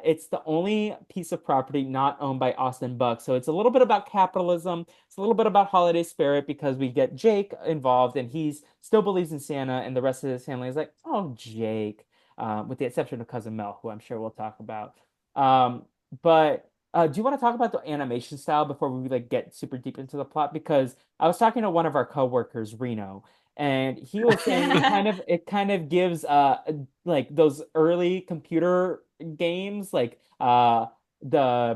S2: it's the only piece of property not owned by Austin Buck. So it's a little bit about capitalism. It's a little bit about holiday spirit because we get Jake involved, and he's still believes in Santa, and the rest of his family is like, oh, Jake, with the exception of cousin Mel, who I'm sure we'll talk about. But do you want to talk about the animation style before we like get super deep into the plot? Because I was talking to one of our coworkers, Reno, and he was saying it kind of gives like those early computer games like the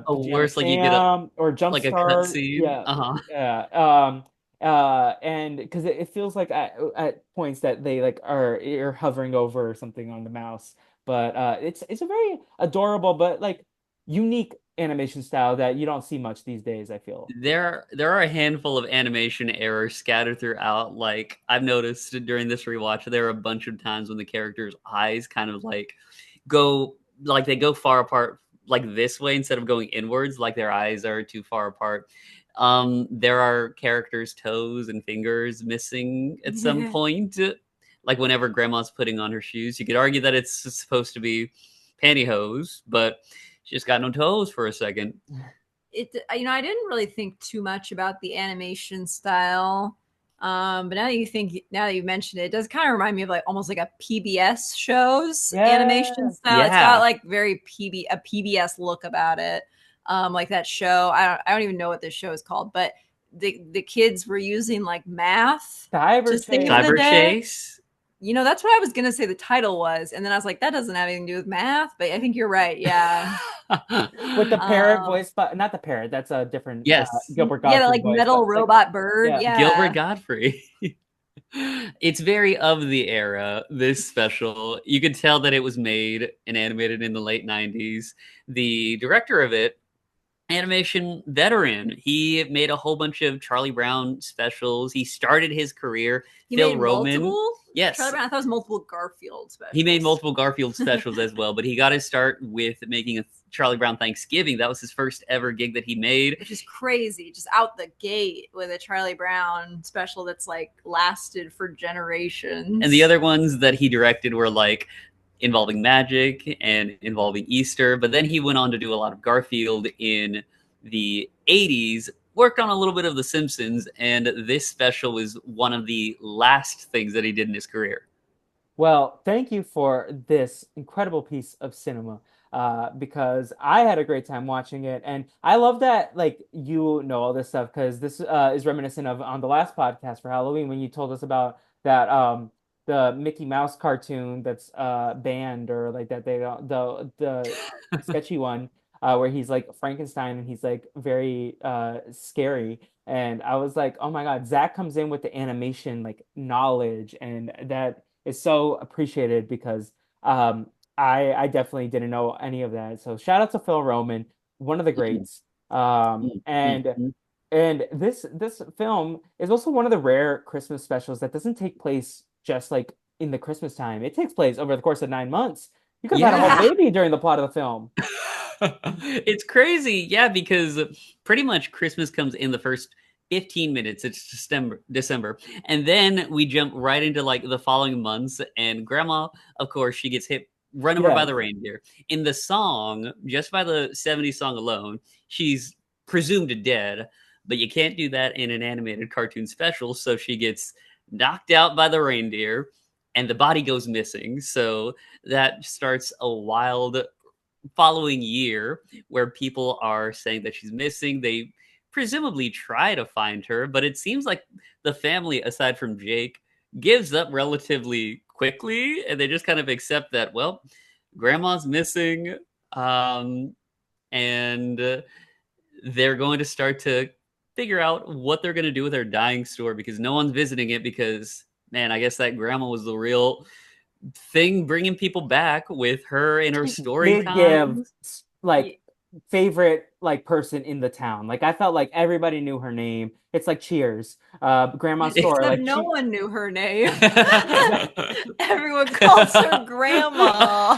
S3: Oh,
S2: Pajama
S3: worse, like you get a
S2: Sam or
S3: like a
S2: Jumpstart.
S3: cutscene.
S2: Yeah.
S3: Uh-huh.
S2: Yeah. And because it feels like at points that they like are you're hovering over something on the mouse. But it's a very adorable but like unique animation style that you don't see much these days, I feel.
S3: There are a handful of animation errors scattered throughout. Like I've noticed during this rewatch, there are a bunch of times when the characters' eyes kind of like go like they go far apart like this way instead of going inwards, like their eyes are too far apart. There are characters' toes and fingers missing at some point. Like whenever grandma's putting on her shoes, you could argue that it's supposed to be pantyhose, but she just got no toes for a second.
S1: I didn't really think too much about the animation style. But now that you mentioned it, it does kind of remind me of like almost like a PBS shows animation
S2: Yeah.
S1: style. It's got
S3: Yeah.
S1: like very a PBS look about it. Like that show. I don't even know what this show is called, but the kids were using like math to
S2: Cyber
S1: save
S2: Chase.
S1: the
S3: Cyber
S1: day.
S3: Chase.
S1: That's what I was gonna say the title was, and then I was like, that doesn't have anything to do with math, but I think you're right. Yeah.
S2: With the parrot
S1: Um,
S2: voice, but not the parrot. That's a different
S3: Yes,
S2: Gilbert
S1: yeah, the
S2: Godfrey
S1: like
S2: voice. But
S1: metal
S2: it's like,
S1: robot bird.
S2: yeah,
S3: Gilbert
S1: Yeah.
S3: Godfrey. It's very of the era, this special. You could tell that it was made and animated in the late 90s. The director of it animation veteran. He made a whole bunch of Charlie Brown specials. He started his career.
S1: He
S3: Phil
S1: made
S3: Roman.
S1: multiple Charlie
S3: Yes,
S1: Brown. I thought it was multiple Garfield
S3: he made
S1: specials.
S3: multiple Garfield specials as well, but he got his start with making a Charlie Brown Thanksgiving. That was his first ever gig that he made.
S1: Which is crazy, just out the gate with a Charlie Brown special that's like lasted for generations.
S3: And the other ones that he directed were like involving magic and involving Easter. But then he went on to do a lot of Garfield in the 80s, worked on a little bit of The Simpsons, and this special was one of the last things that he did in his career.
S2: Well, thank you for this incredible piece of cinema. Because I had a great time watching it, and I love that like you know all this stuff because this is reminiscent of on the last podcast for Halloween when you told us about that the Mickey Mouse cartoon that's banned or like that they don't the sketchy one where he's like Frankenstein and he's like very scary. And I was like, oh my God, Zach comes in with the animation like knowledge, and that is so appreciated because I definitely didn't know any of that. So shout out to Phil Roman, one of the greats. And
S3: Mm-hmm.
S2: this film is also one of the rare Christmas specials that doesn't take place just like in the Christmas time. It takes place over the course of 9 months. You could have had a whole
S3: Yeah.
S2: baby during the plot of the film.
S3: It's crazy, yeah, because pretty much Christmas comes in the first 15 minutes. It's December, and then we jump right into like the following months. And Grandma, of course, she gets hit run over by
S2: Yeah.
S3: the reindeer. In the song, just by the '70s song alone, she's presumed dead. But you can't do that in an animated cartoon special, so she gets knocked out by the reindeer, and the body goes missing. So that starts a wild following year where people are saying that she's missing. They presumably try to find her, but it seems like the family, aside from Jake, gives up relatively quickly and they just kind of accept that, well, grandma's missing. Um, and they're going to start to figure out what they're going to do with their dying store because no one's visiting it because, man, I guess that grandma was the real thing bringing people back with her and her story
S2: Did give
S3: times.
S2: like favorite like person in the town. Like I felt like everybody knew her name. It's like Cheers, Grandma's store.
S1: Except
S2: Like
S1: no
S2: she,
S1: one knew her name. Everyone calls her Grandma.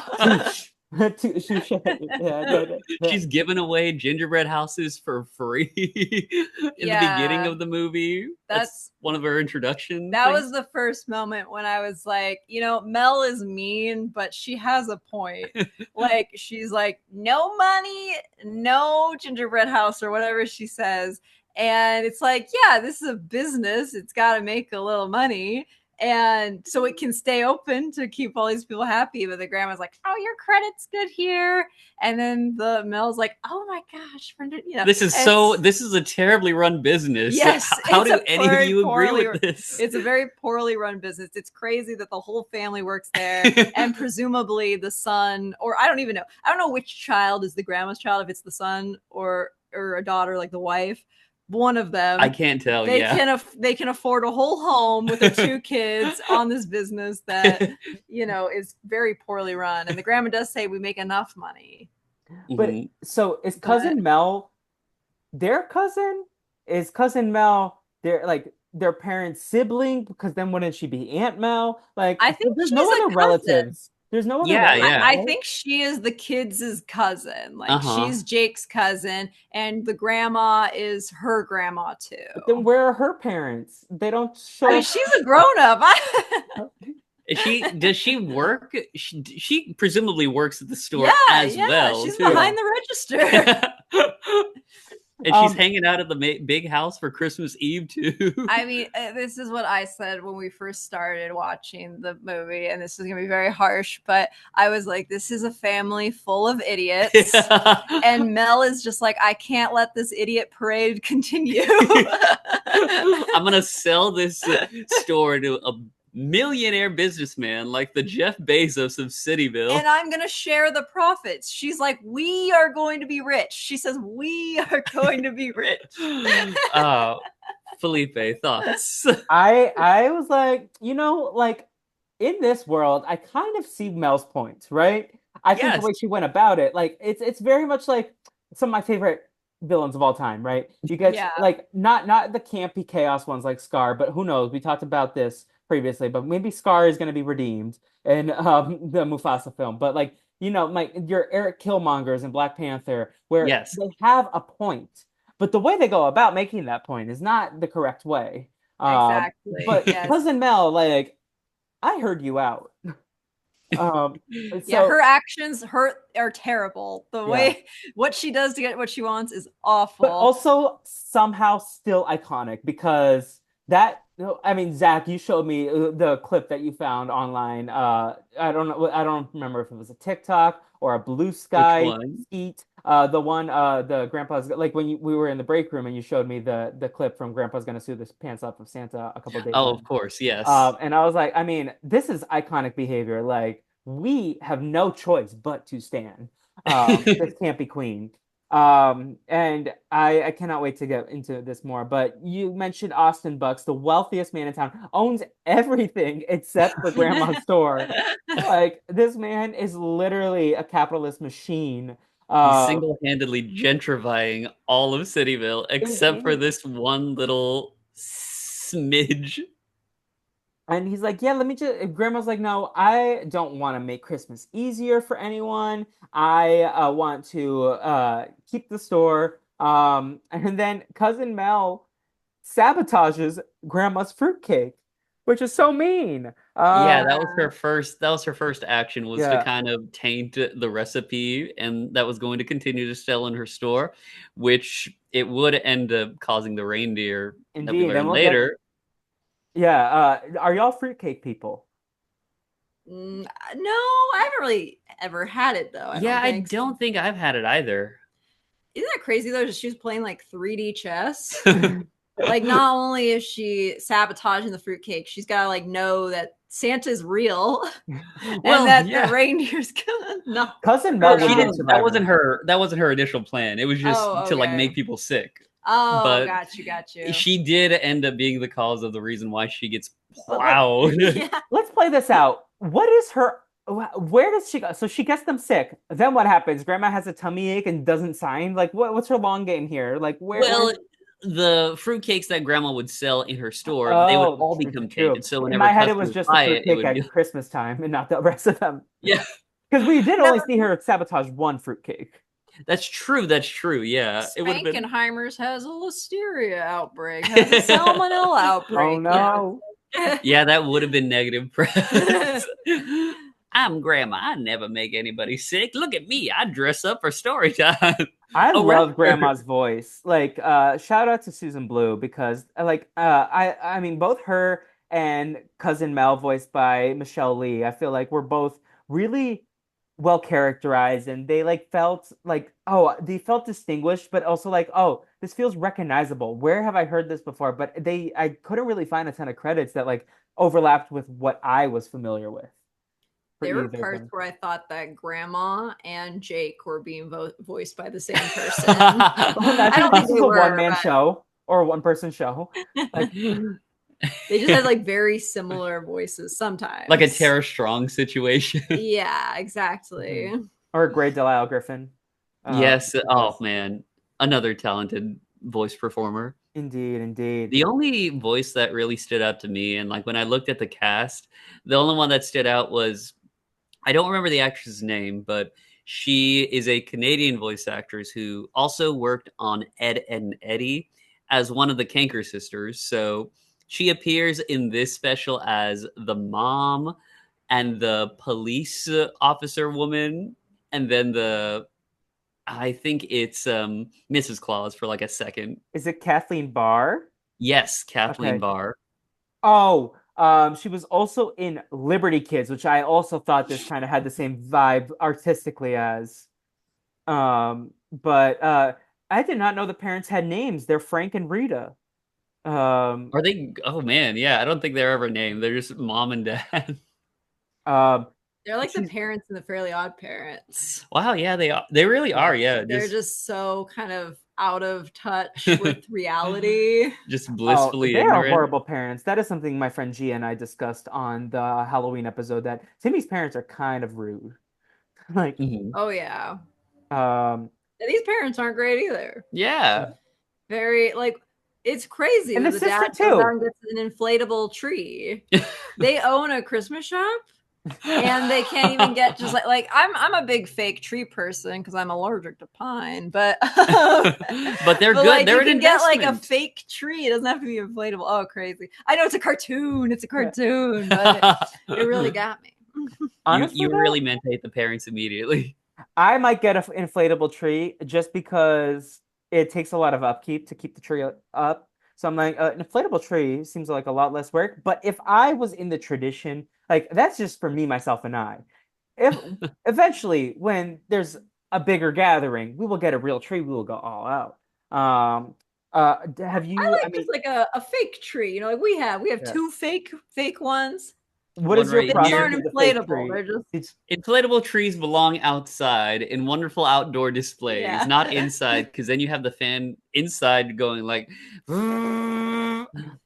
S2: Yeah,
S3: She's giving away gingerbread houses for free in the beginning
S1: Yeah,
S3: of the movie. That's one of her introduction
S1: that
S3: things.
S1: was the first moment when I was like, Mel is mean, but she has a point. Like, she's like, no money, no gingerbread house, or whatever she says. And it's like, yeah, this is a business. It's got to make a little money. And so it can stay open to keep all these people happy. But the grandma's like, oh, your credit's good here. And then the Mel's like, oh my gosh,
S3: This is so. This is a terribly run business.
S1: Yes,
S3: How do any of you agree with this?
S1: It's a very poorly run business. It's crazy that the whole family works there, and presumably the son, or I don't even know. I don't know which child is the grandma's child. If it's the son or a daughter, like the wife. One of them.
S3: I can't tell.
S1: They can afford a whole home with their two kids on this business that is very poorly run. And the grandma does say we make enough money.
S2: But so is cousin Mel their cousin? Is cousin Mel their parents' sibling? Because then wouldn't she be Aunt Mel? Like
S1: I think
S2: there's
S1: she's
S2: no
S1: a
S2: other
S1: cousin.
S2: relatives. There's no other relatives.
S1: I think she is the kids' cousin. Like she's Jake's cousin, and the grandma is her grandma too.
S2: But then where are her parents? They don't show.
S1: I mean, she's a grown up.
S3: Does she work? She presumably works at the store as well.
S1: She's behind the register.
S3: And she's hanging out at the big house for Christmas Eve too.
S1: I mean, this is what I said when we first started watching the movie, and this is gonna be very harsh, but I was like, "This is a family full of idiots," and Mel is just like, "I can't let this idiot parade continue."
S3: I'm gonna sell this store to a millionaire businessman like the Jeff Bezos of Cityville.
S1: And I'm going to share the profits. She's like, we are going to be rich. She says, we are going to be rich.
S3: Felipe, thoughts?
S2: I was like, like in this world, I kind of see Mel's point, right? I think the way she went about it, like it's very much like some of my favorite villains of all time, right? You get
S1: Yeah,
S2: like not the campy chaos ones like Scar, but who knows? We talked about this previously, but maybe Scar is going to be redeemed in the Mufasa film. But like like your Eric Killmongers in Black Panther, where
S3: Yes.
S2: they have a point, but the way they go about making that point is not the correct way.
S1: exactly.
S2: But
S1: Yes.
S2: Cousin Mel, like I heard you out. Um,
S1: Yeah, her
S2: so
S1: actions are terrible. The
S2: yeah.
S1: way what she does to get what she wants is
S2: But
S1: awful.
S2: also somehow still iconic because that I mean, Zach, you showed me the clip that you found online. I don't remember if it was a TikTok or a Blue
S3: Which
S2: Sky
S3: one?
S2: Skeet. The one the grandpa's like when we were in the break room and you showed me the clip from Grandpa's gonna sue this pants up of Santa a couple days
S3: Oh,
S2: ago.
S3: of course, yes.
S2: And I was like, I mean, this is iconic behavior. Like, we have no choice but to stand. This can't be queen. And I cannot wait to get into this more. But you mentioned Austin Bucks, the wealthiest man in town, owns everything except for Grandma's store. Like, this man is literally a capitalist machine.
S3: He's
S2: Uh,
S3: single-handedly gentrifying all of Cityville except for this one little smidge.
S2: And he's like, yeah, let me just. Grandma's like, no, I don't want to make Christmas easier for anyone. I want to keep the store. And then Cousin Mel sabotages Grandma's fruitcake, which is so mean.
S3: Yeah,
S1: Yeah.
S3: that was her first action was to
S2: Yeah,
S3: kind of taint the recipe and that was going to continue to sell in her store, which it would end up causing the reindeer that we
S2: indeed. And
S3: learn
S2: we'll get.
S3: later.
S2: Yeah, are y'all fruitcake people?
S1: No, I haven't really ever had it though. I
S3: Yeah,
S1: don't
S3: I
S1: think.
S3: don't think I've had it either.
S1: Isn't that crazy though? She was playing like 3D chess. Like, not only is she sabotaging the fruitcake, she's got to like know that Santa's real and
S3: Well,
S1: that the
S3: yeah.
S1: reindeer's gonna not
S2: Cousin Mel
S3: Well,
S1: hurt
S2: would
S3: she
S2: be a
S1: them.
S3: didn't that
S2: survivor.
S3: wasn't her that wasn't her initial plan. It was just
S1: Oh,
S3: to like
S1: okay.
S3: make people sick.
S1: Oh,
S3: But
S1: got you.
S3: she did end up being the cause of the reason why she gets
S2: But like,
S3: plowed.
S1: Yeah.
S2: let's play this out. What is her? Where does she go? So she gets them sick. Then what happens? Grandma has a tummy ache and doesn't sign. Like, what's her long game here? Like, where?
S3: Well, the fruitcakes that grandma would sell in her store, they would
S2: Oh,
S3: all
S2: true, true,
S3: become
S2: true.
S3: tainted. So
S2: In
S3: whenever
S2: my head, it was
S3: customers
S2: just the
S3: buy it, it
S2: fruitcake
S3: would be
S2: at Christmas time and not the rest of them.
S3: yeah.
S2: Because we did only
S1: Never.
S2: see her sabotage one fruitcake.
S3: That's true. That's true. Yeah, it would have been.
S1: Spankenheimer's has a listeria outbreak, has a salmonella
S2: Oh
S1: outbreak.
S2: no.
S1: Yes.
S3: Yeah, that would have been negative press. I'm grandma. I never make anybody sick. Look at me. I dress up for story time.
S2: I
S3: Oh,
S2: love
S3: rather.
S2: Grandma's voice. Like, shout out to Susan Blue because, like, I mean, both her and Cousin Mel, voiced by Michelle Lee, I feel like were both really well characterized, and they like felt like, oh, they felt distinguished, but also like, oh, this feels recognizable. Where have I heard this before? But I couldn't really find a ton of credits that like overlapped with what I was familiar with for
S1: There were
S2: either of
S1: parts
S2: them.
S1: where I thought that Grandma and Jake were being voiced by the same person.
S2: Well,
S1: I
S2: imagine
S1: don't think
S2: this
S1: they
S2: is a
S1: were,
S2: one-man show or a one-person show.
S1: but
S2: Like,
S1: they just had like very similar voices
S3: Like a
S1: sometimes.
S3: Tara Strong situation.
S1: Yeah, exactly.
S2: mhm. Or a Great Delisle Griffin.
S3: Yes. Oh
S2: Because
S3: man, another talented voice performer.
S2: indeed, indeed.
S3: The only voice that really stood out to me, and like when I looked at the cast, the only one that stood out was I don't remember the actress's name, but she is a Canadian voice actress who also worked on Ed, and Eddie as one of the Canker sisters. So she appears in this special as the mom and the police officer woman, and then the I think it's Mrs. Claus for like a second.
S2: Is it Kathleen Barr?
S3: Yes, Kathleen
S2: Okay.
S3: Barr.
S2: Oh, she was also in Liberty Kids, which I also thought this kind of had the same vibe artistically as. But I did not know the parents had names. They're Frank and Rita. Um,
S3: Are they? Oh man, yeah. I don't think they're ever named. They're just mom and dad.
S2: um,
S1: They're like the
S2: she's
S1: parents in the Fairly Odd Parents.
S3: Wow, yeah, they are. They really
S2: yeah.
S3: are. Yeah,
S1: They're just so kind of out of touch with reality.
S3: just
S2: Oh,
S3: blissfully
S2: they are
S3: ignorant.
S2: horrible parents. That is something my friend Gia and I discussed on the Halloween episode that Timmy's parents are kind of rude. Like,
S3: Mhm.
S1: Oh yeah.
S2: um,
S1: And these parents aren't great either.
S3: Yeah.
S1: Very like it's crazy
S2: And
S1: when
S2: the
S1: the dad
S2: sister
S1: goes out
S2: too.
S1: and gets an inflatable tree. They own a Christmas shop and they can't even get just like I'm a big fake tree person because I'm allergic to pine, but
S3: But they're
S1: but
S3: good.
S1: like
S3: They're
S1: you
S3: an
S1: can get like a
S3: investment.
S1: fake tree. It doesn't have to be inflatable. Oh, crazy! I know it's a cartoon. It's a
S2: Yeah.
S1: cartoon, but it really got me.
S2: Honestly
S3: You
S2: though,
S3: really meant to hate the parents immediately.
S2: I might get an inflatable tree just because it takes a lot of upkeep to keep the tree up. So I'm like, an inflatable tree seems like a lot less work. But if I was in the tradition, like that's just for me, myself, and I. If eventually, when there's a bigger gathering, we will get a real tree. We will go all out. Have
S1: I
S2: you? I
S1: like
S2: mean,
S1: just like a fake tree. You know, like we have
S2: yeah.
S1: two fake ones.
S2: What
S3: One
S2: is your
S3: right
S1: They just
S2: process
S3: here.
S1: aren't
S2: with the fake
S1: inflatable.
S2: tree?
S1: They're just
S2: Did,
S3: Inflatable trees belong outside in wonderful outdoor displays,
S1: yeah.
S3: not inside, because then you have the fan inside going like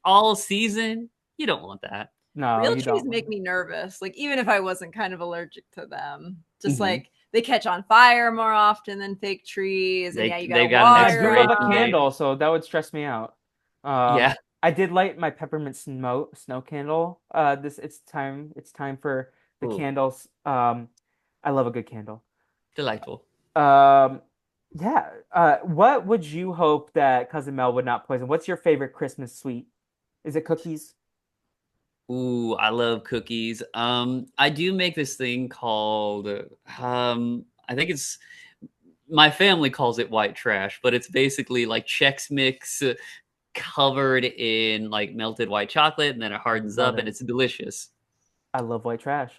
S3: all season. You don't want that.
S2: no,
S1: Real
S2: you
S1: trees
S2: don't.
S1: make me nervous. Like even if I wasn't kind of allergic to them, just
S3: Hmm.
S1: like they catch on fire more often than fake trees, and yeah, you
S3: They
S1: gotta
S3: got an
S2: And I do
S1: water
S2: love a
S3: expiration date.
S1: them.
S2: candle, so that would stress me out.
S3: Yeah,
S2: I did light my peppermint snow candle. This it's time for the
S3: ooh,
S2: candles. I love a good candle.
S3: delightful.
S2: Um, yeah. What would you hope that Cousin Mel would not poison? What's your favorite Christmas sweet? Is it cookies?
S3: Ooh, I love cookies. I do make this thing called I think it's my family calls it white trash, but it's basically like Chex Mix covered in like melted white chocolate, and then it hardens
S2: Love
S3: up, and
S2: it.
S3: it's delicious.
S2: I love white trash.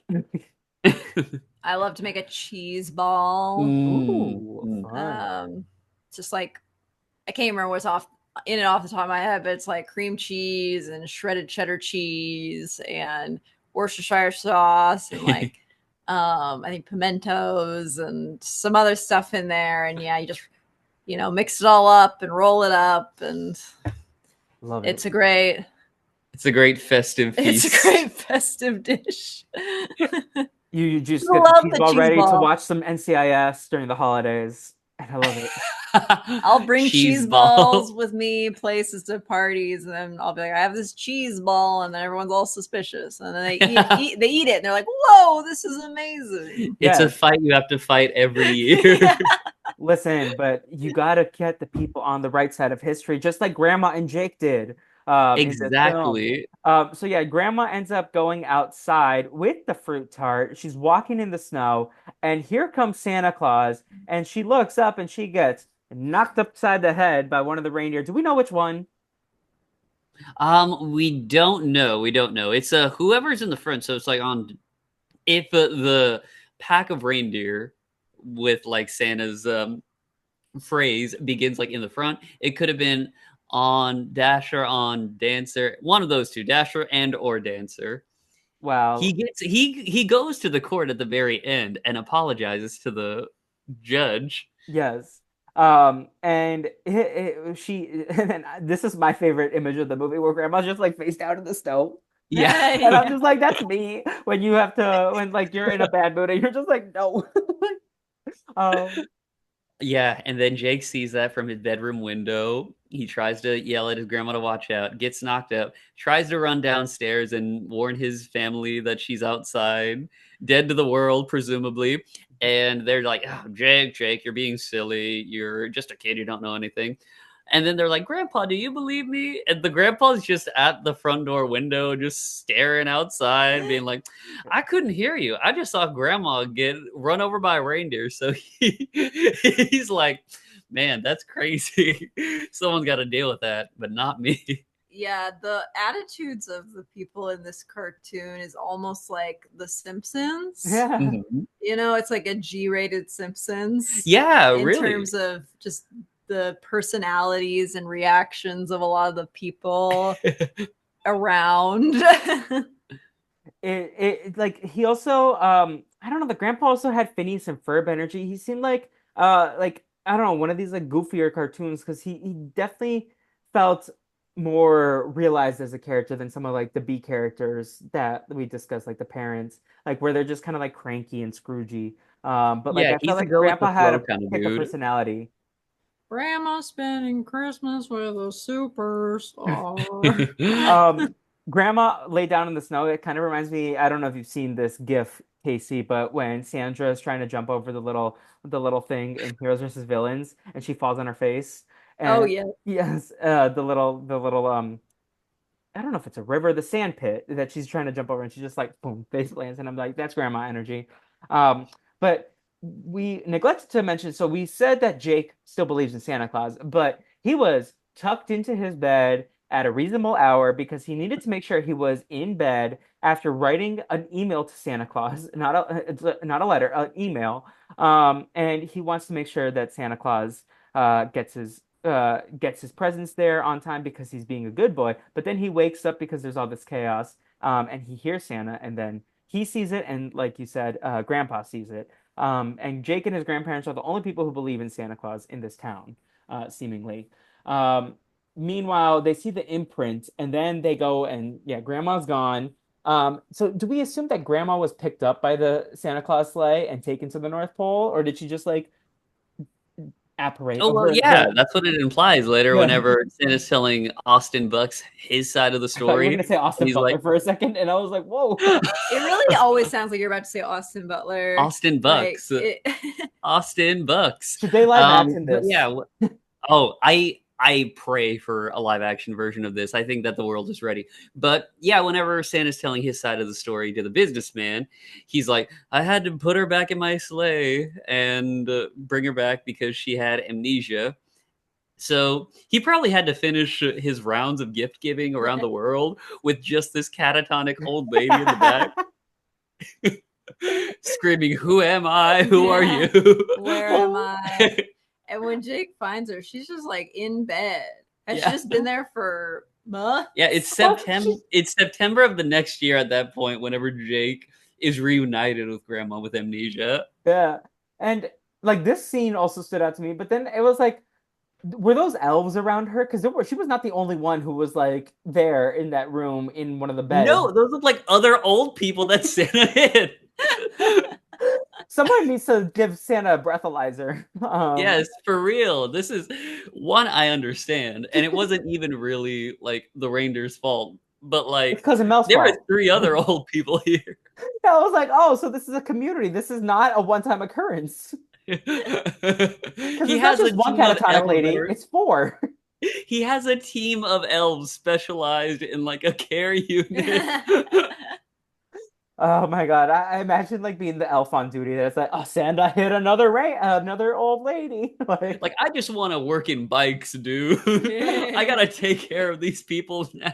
S1: I love to make a cheese ball.
S3: Mm,
S2: Ooh,
S3: mm.
S2: fun.
S1: Just like I can't remember what's off in and off the top of my head, but it's like cream cheese and shredded cheddar cheese and Worcestershire sauce and like I think pimentos and some other stuff in there. And yeah, you just mix it all up and roll it up, and
S2: Love it.
S1: it's a great
S3: It's a great festive
S1: it's a
S3: feast.
S1: great festive dish.
S2: You just
S1: I
S2: get the
S1: love
S2: cheese
S1: the
S2: ball
S1: cheese
S2: ready to
S1: ball.
S2: watch some NCIS during the holidays, and I love it.
S1: I'll bring
S3: Cheese
S1: cheese balls
S3: ball.
S1: with me places to parties, and then I'll be like, I have this cheese ball, and then everyone's all suspicious, and then they eat it, and they're like, "Whoa, this is amazing!"
S3: It's a
S2: Yes.
S3: fight you have to fight every year.
S1: Yeah.
S2: Listen, but you gotta get the people on the right side of history, just like Grandma and Jake did in this film.
S3: Exactly.
S2: So yeah, Grandma ends up going outside with the fruit tart. She's walking in the snow, and here comes Santa Claus, and she looks up and she gets knocked upside the head by one of the reindeer. Do we know which one?
S3: We don't know. We don't know. It's whoever's in the front. So it's like on if the pack of reindeer with like Santa's phrase begins like in the front, it could have been on Dasher, on Dancer, one of those two, Dasher and or Dancer.
S2: Well,
S3: He goes to the court at the very end and apologizes to the judge.
S2: yes. And she, and then this is my favorite image of the movie where Grandma's just like face down in the snow.
S3: Yeah.
S2: And I'm just like, that's me when you have to, when like you're in a bad mood and you're just like, no. Um,
S3: Yeah, and then Jake sees that from his bedroom window. He tries to yell at his grandma to watch out, gets knocked up, tries to run downstairs and warn his family that she's outside, dead to the world, presumably. And they're like, oh, Jake, you're being silly. You're just a kid. You don't know anything. And then they're like, Grandpa, do you believe me? And the grandpa's just at the front door window, just staring outside, being like, I couldn't hear you. I just saw grandma get run over by a reindeer. So he's like, man, that's crazy. Someone's got to deal with that, but not me.
S1: Yeah, the attitudes of the people in this cartoon is almost like The Simpsons.
S2: yeah.
S3: Mhm.
S1: It's like a G-rated Simpsons
S3: Yeah,
S1: in
S3: really.
S1: terms of just the personalities and reactions of a lot of the people around.
S2: Like he also I don't know, the grandpa also had Phineas and Ferb energy. He seemed like I don't know, one of these like goofier cartoons because he definitely felt more realized as a character than some of like the B characters that we discussed, like the parents, like where they're just kind of like cranky and Scroogey. But like
S3: Yeah,
S2: I felt
S3: he's a
S2: like
S3: go with the
S2: Grandpa had
S3: flow
S2: a
S3: kind of
S2: pick of
S3: dude.
S2: personality.
S1: Grandma spending Christmas with a superstar.
S2: Um, Grandma lay down in the snow. It kind of reminds me. I don't know if you've seen this GIF, Casey, but when Sandra is trying to jump over the little thing in Heroes versus Villains, and she falls on her face,
S1: Oh
S2: and
S1: yeah.
S2: yes, the little I don't know if it's a river, the sand pit that she's trying to jump over, and she just like boom, face lands, and I'm like, that's grandma energy. But we neglected to mention, so we said that Jake still believes in Santa Claus, but he was tucked into his bed at a reasonable hour because he needed to make sure he was in bed after writing an email to Santa Claus, not a letter, an email. And he wants to make sure that Santa Claus gets his presents there on time because he's being a good boy. But then he wakes up because there's all this chaos, and he hears Santa, and then he sees it, and like you said, Grandpa sees it. And Jake and his grandparents are the only people who believe in Santa Claus in this town, seemingly. Um, Meanwhile, they see the imprint, and then they go and yeah, Grandma's gone. So do we assume that Grandma was picked up by the Santa Claus sleigh and taken to the North Pole, or did she just like apparate
S3: Oh well,
S2: over
S3: yeah,
S2: the
S3: that's what it implies later.
S2: yeah?
S3: Whenever Santa's telling Austin Bucks his side of the
S2: I thought you were
S3: story,
S2: gonna say
S3: and
S2: Austin
S3: he's like,
S2: Butler for a second, and I was like, whoa.
S1: It really always sounds like you're about to say Austin Butler.
S3: Austin
S1: Like
S3: Bucks,
S1: it.
S3: Austin Bucks.
S2: Should they live action
S3: But
S2: this?
S3: yeah, oh, I pray for a live action version of this. I think that the world is ready. But yeah, whenever Santa's telling his side of the story to the businessman, he's like, I had to put her back in my sleigh and bring her back because she had amnesia. So he probably had to finish his rounds of gift giving around the world with just this catatonic old lady in the back screaming, "Who am I? Who are you?"
S1: Where am I? And when Jake finds her, she's just like in bed. Has she
S3: Yeah.
S1: just been there for months?
S3: Yeah, it's September. It's September of the next year at that point. Whenever Jake is reunited with Grandma with amnesia.
S2: Yeah. And like this scene also stood out to me, but then it was like, were those elves around her? Because she was not the only one who was like there in that room in one of the beds.
S3: No, those look like other old people that Santa hit.
S2: Someone needs to give Santa a breathalyzer.
S3: Yes, for real. This is one I understand, and it wasn't even really like the reindeer's fault, but
S2: It's
S3: like
S2: Cousin Mel's
S3: there are
S2: fault.
S3: three other old people here.
S2: I was like, oh, so this is a community. This is not a one-time occurrence. Because
S3: He
S2: it's not
S3: has a
S2: just one
S3: team of
S2: catatonic
S3: elves
S2: lady, it's four.
S3: he has a team of elves specialized in like a care unit.
S2: Oh my God. I imagine like being the elf on duty that's like, oh, Santa hit another old lady. Like,
S3: Like I just want to work in bikes, dude. I gotta take care of these people now.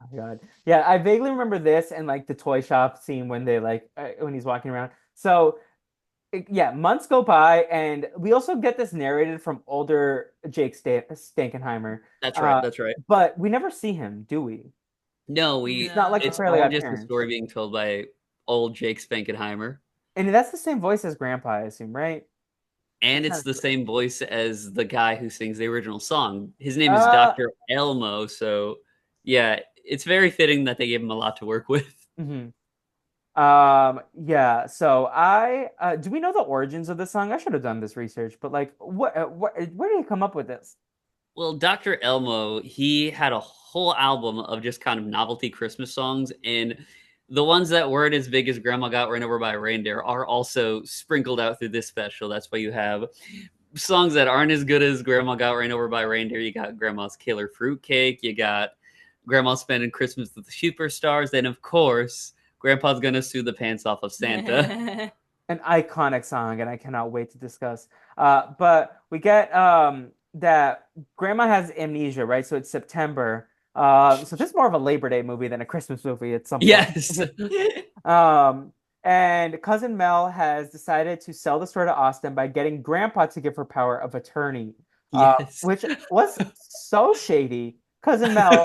S2: oh my God. Yeah, I vaguely remember this and like the toy shop scene when they like when he's walking around. So yeah, months go by, and we also get this narrated from older Jake Stankenheimer.
S3: That's right.
S2: Uh,
S3: That's right.
S2: but we never see him, do we?
S3: No,
S2: It's not like the
S3: it's
S1: No.
S2: Fairly
S3: all
S2: Odd
S3: just a
S2: Parents.
S3: story being told by old Jake Spankenheimer.
S2: And that's the same voice as Grandpa, I assume, right?
S3: And
S2: That
S3: it's
S2: sounds
S3: the
S2: right.
S3: same voice as the guy who sings the original song. His name is
S2: Uh,
S3: Dr. Elmo, so yeah, it's very fitting that they gave him a lot to work with.
S2: mhm. Yeah, so I do we know the origins of this song? I should have done this research, but like where did he come up with this?
S3: Well, Dr. Elmo, he had a whole album of just kind of novelty Christmas songs, and the ones that weren't as big as Grandma Got Ran Over by a Reindeer are also sprinkled out through this special. That's why you have songs that aren't as good as Grandma Got Ran Over by a Reindeer. You got Grandma's Killer Fruitcake. You got Grandma Spending Christmas with the Superstars. Then, of course, Grandpa's Gonna Sue the Pants Off of Santa.
S2: An iconic song, and I cannot wait to discuss. But we get that Grandma has amnesia, right? So it's September. So this is more of a Labor Day movie than a Christmas movie at some point.
S3: Yes.
S2: Um, and Cousin Mel has decided to sell the store to Austin by getting Grandpa to give her power of attorney,
S3: Yes.
S2: which was so shady. Cousin Mel,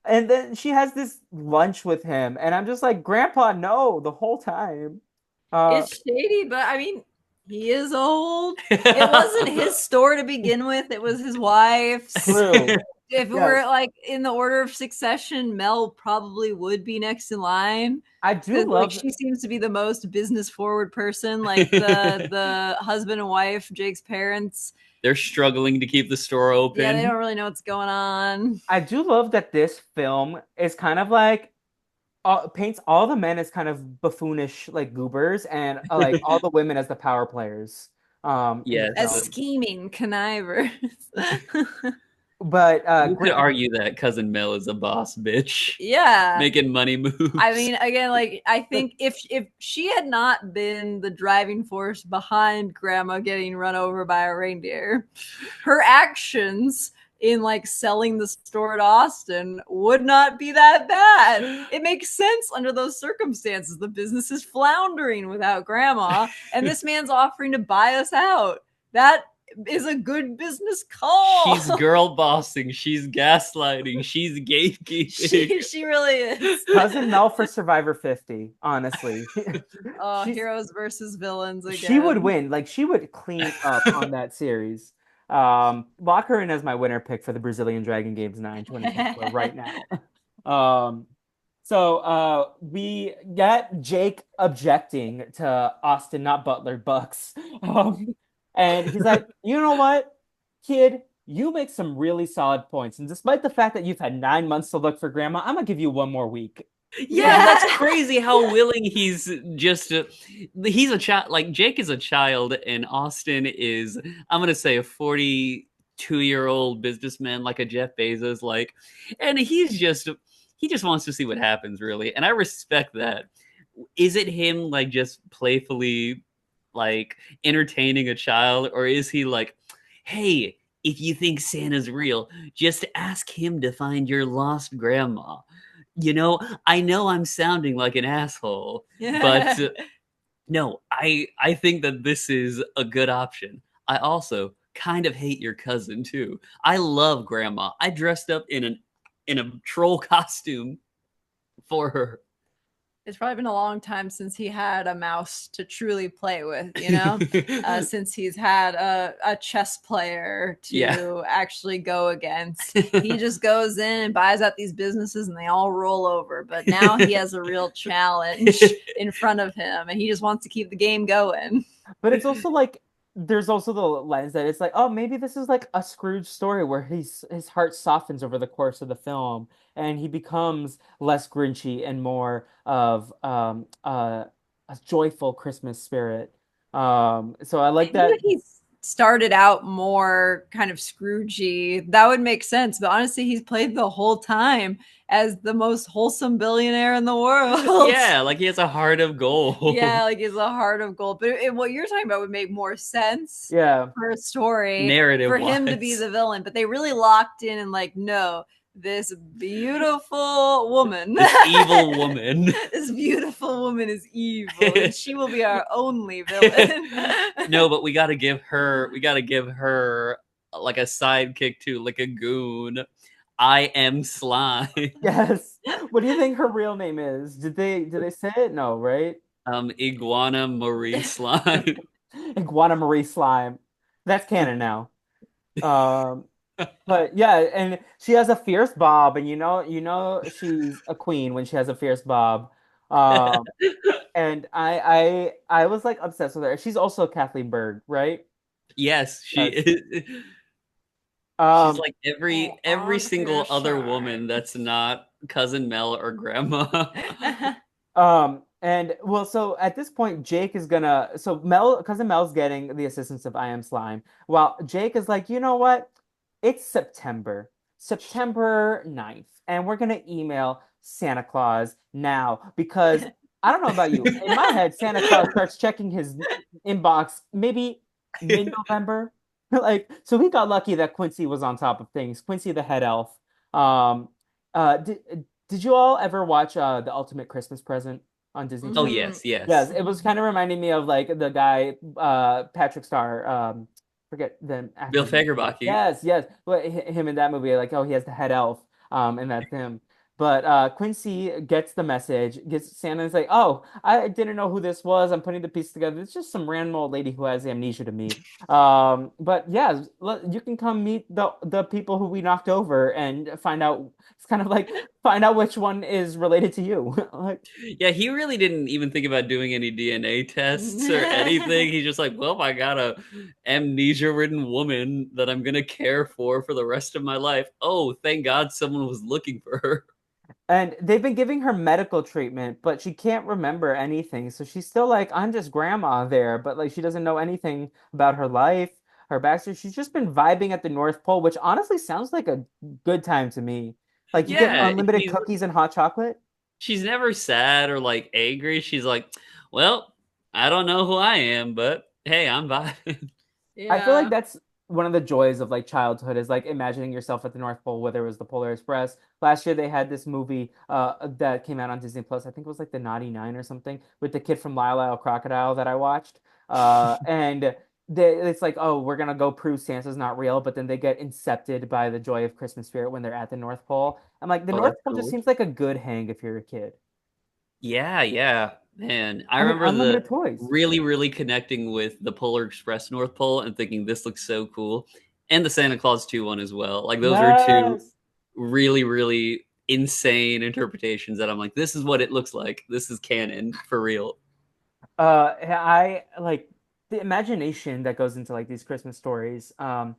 S2: and then she has this lunch with him, and I'm just like, Grandpa, no, the whole time.
S1: It's shady, but I mean, he is old. It wasn't his store to begin with. It was his wife's.
S2: True.
S1: If it were
S2: Yes,
S1: like in the order of succession, Mel probably would be next in line
S2: I do
S1: because like
S2: love.
S1: she seems to be the most business forward person. Like the husband and wife, Jake's parents,
S3: They're struggling to keep the store
S1: yeah, they
S3: open.
S1: don't really know what's going on.
S2: I do love that this film is kind of like paints all the men as kind of buffoonish like goobers and like all the women as the power players in the
S1: As
S3: Yes.
S2: film.
S1: scheming connivers.
S2: But
S3: You could argue that Cousin Mel is a boss bitch.
S1: Yeah.
S3: Making money
S1: I
S3: moves.
S1: mean, again, like I think if she had not been the driving force behind Grandma getting run over by a reindeer, her actions in like selling the store to Austin would not be that bad. It makes sense under those circumstances. The business is floundering without Grandma, and this man's offering to buy us out. That is a good business call.
S3: She's girl bossing. She's gaslighting. She's gatekeeping.
S1: she really is.
S2: Cousin Mel for Survivor 50, honestly.
S1: Oh,
S2: She's
S1: heroes versus villains
S2: she would
S1: again.
S2: win. Like she would clean up on that series. Lock her in as my winner pick for the Brazilian Dragon Games 9 2024 right now. Um, we get Jake objecting to Austin, not Butler, Bucks. And he's like, you know what, kid, you make some really solid points. And despite the fact that you've had 9 months to look for grandma, I'm gonna give you one more week.
S3: Yeah, that's crazy how willing he's just he's a child. Like Jake is a child and Austin is, I'm gonna say, a 42-year-old businessman like a Jeff Bezos, like, and he just wants to see what happens, really. And I respect that. Is it him like just playfully like entertaining a child, or is he like, hey, if you think Santa's real, just ask him to find your lost grandma? I know I'm sounding like an asshole, but no, I think that this is a good option. I also kind of hate your cousin too. I love grandma. I dressed up in a troll costume for her.
S1: It's probably been a long time since he had a mouse to truly play with, you know? Since he's had a chess player
S3: Yeah.
S1: to actually go against. He just goes in and buys out these businesses and they all roll over. But now he has a real challenge in front of him and he just wants to keep the game going.
S2: But it's also like there's also the lens that it's like, oh, maybe this is like a Scrooge story where his heart softens over the course of the film and he becomes less grinchy and more of a joyful Christmas spirit. So I like
S1: Maybe
S2: that.
S1: if he started out more kind of Scroogey, that would make sense. But honestly, he's played the whole time as the most wholesome billionaire in the world.
S3: Yeah, like he has a heart of gold.
S1: Yeah, like he's a heart of gold. But what you're talking about would make more sense
S2: Yeah.
S1: for a story
S3: Narrative
S1: for him to be
S3: wise.
S1: the villain. But they really locked in and like, no, this beautiful woman,
S3: This evil woman.
S1: this beautiful woman is evil, and she will be our only villain.
S3: No, but we got to give her like a sidekick too, like a goon. I am slime.
S2: Yes. What do you think her real name is? Did they say it? No, right?
S3: Iguana Marie Slime.
S2: Iguana Marie Slime. That's canon now. Um, but yeah, and she has a fierce bob, and you know she's a queen when she has a fierce bob. Um, and I was like obsessed with her. She's also Kathleen Berg, right?
S3: Yes, she
S2: Yes.
S3: is. She's
S2: Um,
S3: like every single other woman that's not cousin Mel or grandma.
S2: and well, so at this point, Jake is gonna. So cousin Mel's getting the assistance of I Am Slime, while Jake is like, you know what? It's September 9th, and we're gonna email Santa Claus now because I don't know about you. In my head, Santa Claus starts checking his inbox maybe mid-November. Like, so he got lucky that Quincy was on top of things. Quincy the head elf. Um, did you all ever watch The Ultimate Christmas Present on Disney
S3: Oh
S2: Channel?
S3: yes,
S2: Yes,
S3: yes.
S2: it was kind of reminding me of like the guy Patrick Star, forget the
S3: Bill
S2: actor's name.
S3: Fagerbaki.
S2: Yes, yes. But him in that movie, like, oh, he has the head elf, and that's him. But Quincy gets the message, gets Santa's like, "Oh, I didn't know who this was. I'm putting the piece together. It's just some random old lady who has amnesia to me." But yeah, you can come meet the people who we knocked over and find out. It's kind of like find out which one is related to you. Like,
S3: Yeah, he really didn't even think about doing any DNA tests or anything. He's just like, well, I got a amnesia-ridden woman that I'm gonna care for the rest of my life. Oh, thank God someone was looking for her.
S2: and they've been giving her medical treatment, but she can't remember anything. So she's still like, I'm just grandma there, but like she doesn't know anything about her life, her backstory. She's just been vibing at the North Pole, which honestly sounds like a good time to me. Like you get
S3: Yeah,
S2: unlimited cookies and hot chocolate.
S3: she's never sad or like angry. She's like, well, I don't know who I am, but hey, I'm vibing.
S2: I feel like
S1: Yeah.
S2: that's one of the joys of like childhood is like imagining yourself at the North Pole, whether it was the Polar Express. Last year they had this movie that came out on Disney Plus. I think it was like the Naughty Nine or something with the kid from Lyle Lyle Crocodile that I watched. And it's like, oh, we're gonna go prove Santa's not real, but then they get incepted by the joy of Christmas spirit when they're at the North Pole. I'm like, the
S3: Oh,
S2: North
S3: that's
S2: Pole just
S3: cool.
S2: seems like a good hang if you're a kid.
S3: Yeah, yeah. Man, I
S2: I mean,
S3: remember the
S2: unlimited toys.
S3: really connecting with the Polar Express North Pole and thinking this looks so cool. And the Santa Claus 2 one as well. Like those are two
S2: Yes.
S3: really insane interpretations that I'm like, this is what it looks like. This is canon for real.
S2: I like the imagination that goes into like these Christmas stories. I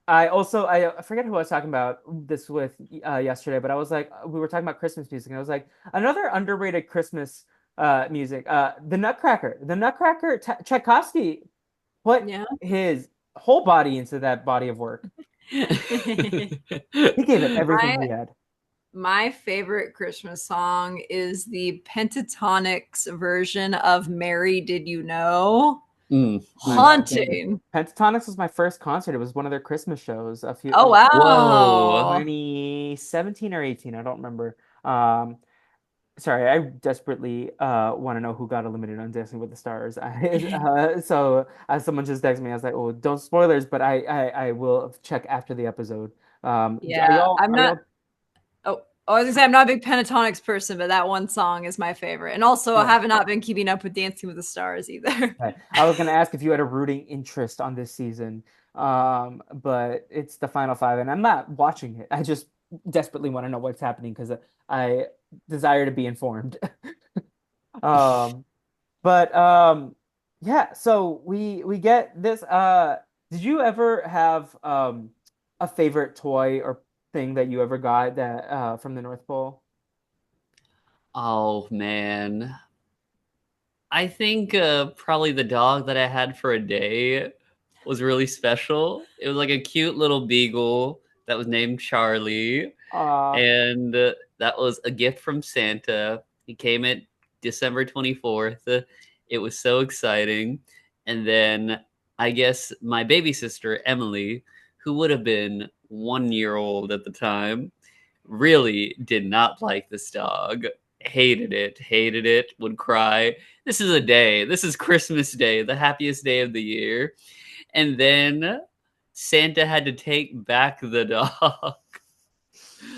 S2: forget who I was talking about this with yesterday, but I was like we were talking about Christmas music, and I was like another underrated Christmas music, the Nutcracker. Tchaikovsky put
S1: Yeah.
S2: his whole body into that body of work. He gave it everything
S1: my
S2: he had.
S1: my favorite Christmas song is the Pentatonics version of Mary Did You Know?
S3: Mm.
S2: I know.
S1: Haunting.
S2: Pentatonics was my first concert. It was one of their Christmas shows a few
S1: Oh
S3: Whoa.
S1: wow.
S2: 2017 or 18. I don't remember. Sorry, I desperately want to know who got eliminated on Dancing with the Stars. So as someone just texted me, I was like, "Oh, don't spoilers," but I will check after the episode.
S1: Yeah, I'm
S2: Are
S1: not.
S2: y'all?
S1: Oh, I was gonna say I'm not a big Pentatonics person, but that one song is my favorite. And also, I
S2: Yeah.
S1: have not been keeping up with Dancing with the Stars either.
S2: Okay. I was gonna ask if you had a rooting interest on this season, but it's the final five, and I'm not watching it. I just desperately want to know what's happening because I desire to be informed. Um, but yeah. So we get this. Did you ever have a favorite toy or thing that you ever got that from the North Pole?
S3: Oh man. I think probably the dog that I had for a day was really special. It was like a cute little beagle that was named Charlie,
S2: Uh,
S3: and that was a gift from Santa. He came at December 24th. It was so exciting. And then I guess my baby sister, Emily, who would have been 1 year old at the time, really did not like this dog. Hated it, would cry. This is a day. This is Christmas Day, the happiest day of the year. And then Santa had to take back the dog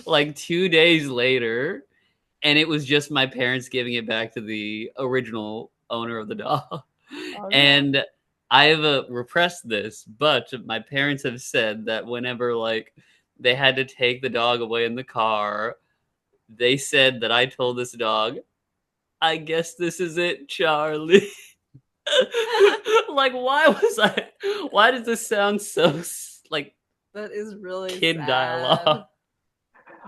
S3: like 2 days later. And it was just my parents giving it back to the original owner of the dog.
S2: oh no.
S3: And I've repressed this, but my parents have said that whenever like they had to take the dog away in the car, they said that I told this dog, I guess this is it, Charlie. Like, why does this sound so like
S1: That is really
S3: kid
S1: sad.
S3: dialogue?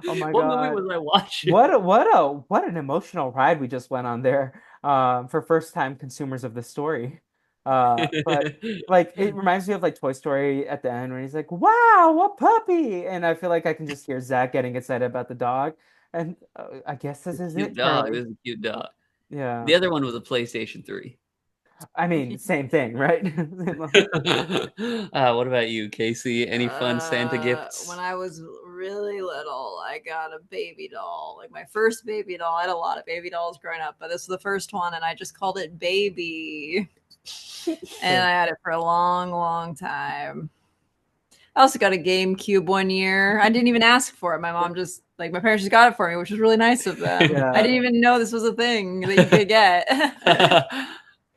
S2: Oh my
S3: What movie
S2: God.
S3: was I watching?
S2: What an emotional ride we just went on there for first time consumers of this story. But like it reminds me of like Toy Story at the end when he's like, "Wow, a puppy!" And I feel like I can just hear Zach getting excited about the dog. And I guess this
S3: It's a
S2: is
S3: cute
S2: it,
S3: dog.
S2: Charlie.
S3: This is a cute dog.
S2: Yeah.
S3: The other one was a PlayStation 3.
S2: I mean, same thing, right?
S3: What about you, Casey? Any fun Santa
S1: When
S3: gifts?
S1: I was really little, I got a baby doll, like my first baby doll. I had a lot of baby dolls growing up, but this was the first one, and I just called it Baby. And
S2: Same.
S1: I had it for a long time. I also got a GameCube one year. I didn't even ask for it. My mom just Like my parents just got it for me, which was really nice of them. I
S2: Yeah.
S1: didn't even know this was a thing that you could get.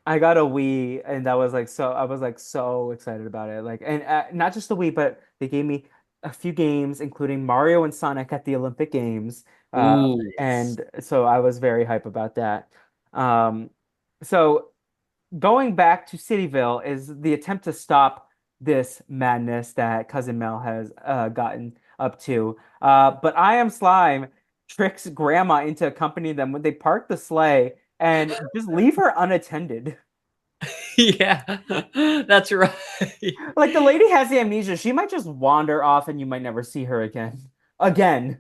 S2: I got a Wii, and that was like so. I was like so excited about it. Like, and not just the Wii, but they gave me a few games, including Mario and Sonic at the Olympic Games.
S3: Ooh, yes.
S2: And so I was very hype about that. Um, so going back to Cityville is the attempt to stop this madness that Cousin Mel has gotten up to. But I Am Slime tricks Grandma into accompanying them when they park the sleigh and just leave her unattended.
S3: Yeah, that's right.
S2: Like the lady has the amnesia. She might just wander off and you might never see her again. Again.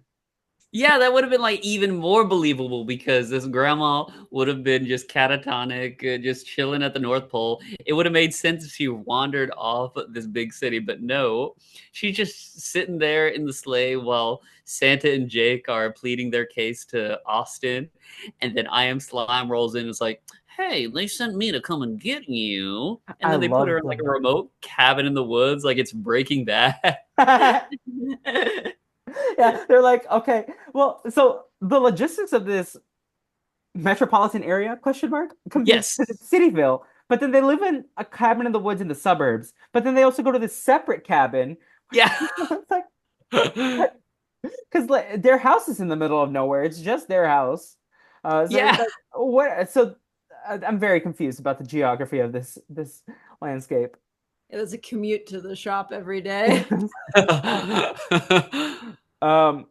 S3: Yeah, that would have been like even more believable because this grandma would have been just catatonic, just chilling at the North Pole. It would have made sense if she wandered off this big city, but no, she's just sitting there in the sleigh while Santa and Jake are pleading their case to Austin. And then I Am Slime rolls in and is like, hey, they sent me to come and get you. And
S2: I
S3: then they put her
S2: love
S3: in like a
S2: the
S3: remote cabin in the woods, like it's Breaking Bad.
S2: Yeah, they're like, okay, well, so the logistics of this metropolitan area, question mark, convince
S3: Yes.
S2: it's Cityville, but then they live in a cabin in the woods in the suburbs, but then they also go to this separate cabin.
S3: Yeah.
S2: It's like, what? Because like, their house is in the middle of nowhere. It's just their house. So it's
S3: Yeah.
S2: like, what? So I'm very confused about the geography of this landscape.
S1: It was a commute to the shop every day.
S2: And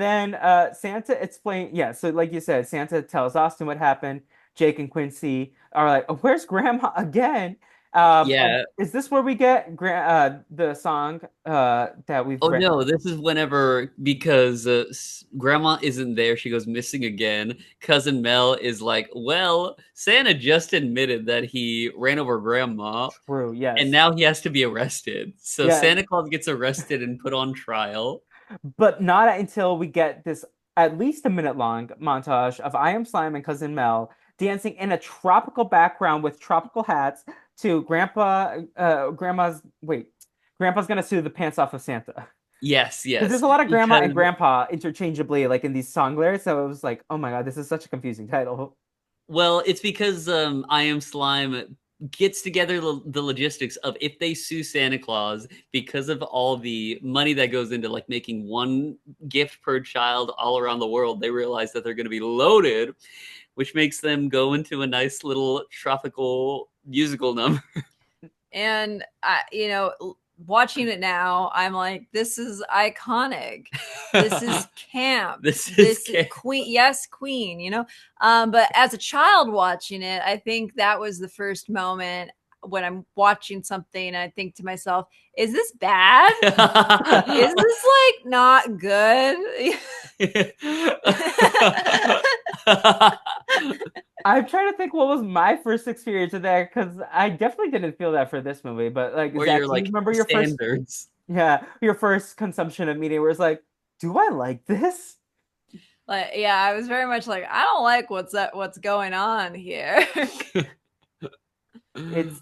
S2: then Santa explain, yeah, so like you said, Santa tells Austin what happened. Jake and Quincy are like, oh, where's Grandma again? And
S3: Yeah.
S2: is this where we get the song that we've
S3: Oh
S2: read?
S3: no, this is whenever because grandma isn't there, she goes missing again. Cousin Mel is like, "Well, Santa just admitted that he ran over grandma
S2: True,
S3: and
S2: yes.
S3: now he has to be arrested." So
S2: Yeah,
S3: Santa Claus gets arrested and put on trial.
S2: but not until we get this at least a minute long montage of I Am Slime and Cousin Mel dancing in a tropical background with tropical hats to Grandpa's gonna sue the pants off of Santa.
S3: Yes,
S2: Because there's
S3: yes.
S2: a lot of grandma
S3: Because
S2: and grandpa interchangeably, like in these song lyrics. So it was like, oh my God, this is such a confusing title.
S3: well, it's because I Am Slime gets together the logistics of if they sue Santa Claus because of all the money that goes into like making one gift per child all around the world, they realize that they're going to be loaded, which makes them go into a nice little tropical musical number.
S1: And watching it now, I'm like, this is iconic. This is camp.
S3: This is
S1: Queen. Yes, Queen. But as a child watching it, I think that was the first moment when I'm watching something and I think to myself, is this bad? Is this like not good?
S2: I'm trying to think what was my first experience of that because I definitely didn't feel that for this movie. But like,
S3: Where
S2: Zach,
S3: you're
S2: do you
S3: like
S2: remember your first,
S3: standards.
S2: yeah, your first consumption of media where it's like, do I like this?
S1: Like, yeah, I was very much like, I don't like what's going on here.
S2: It's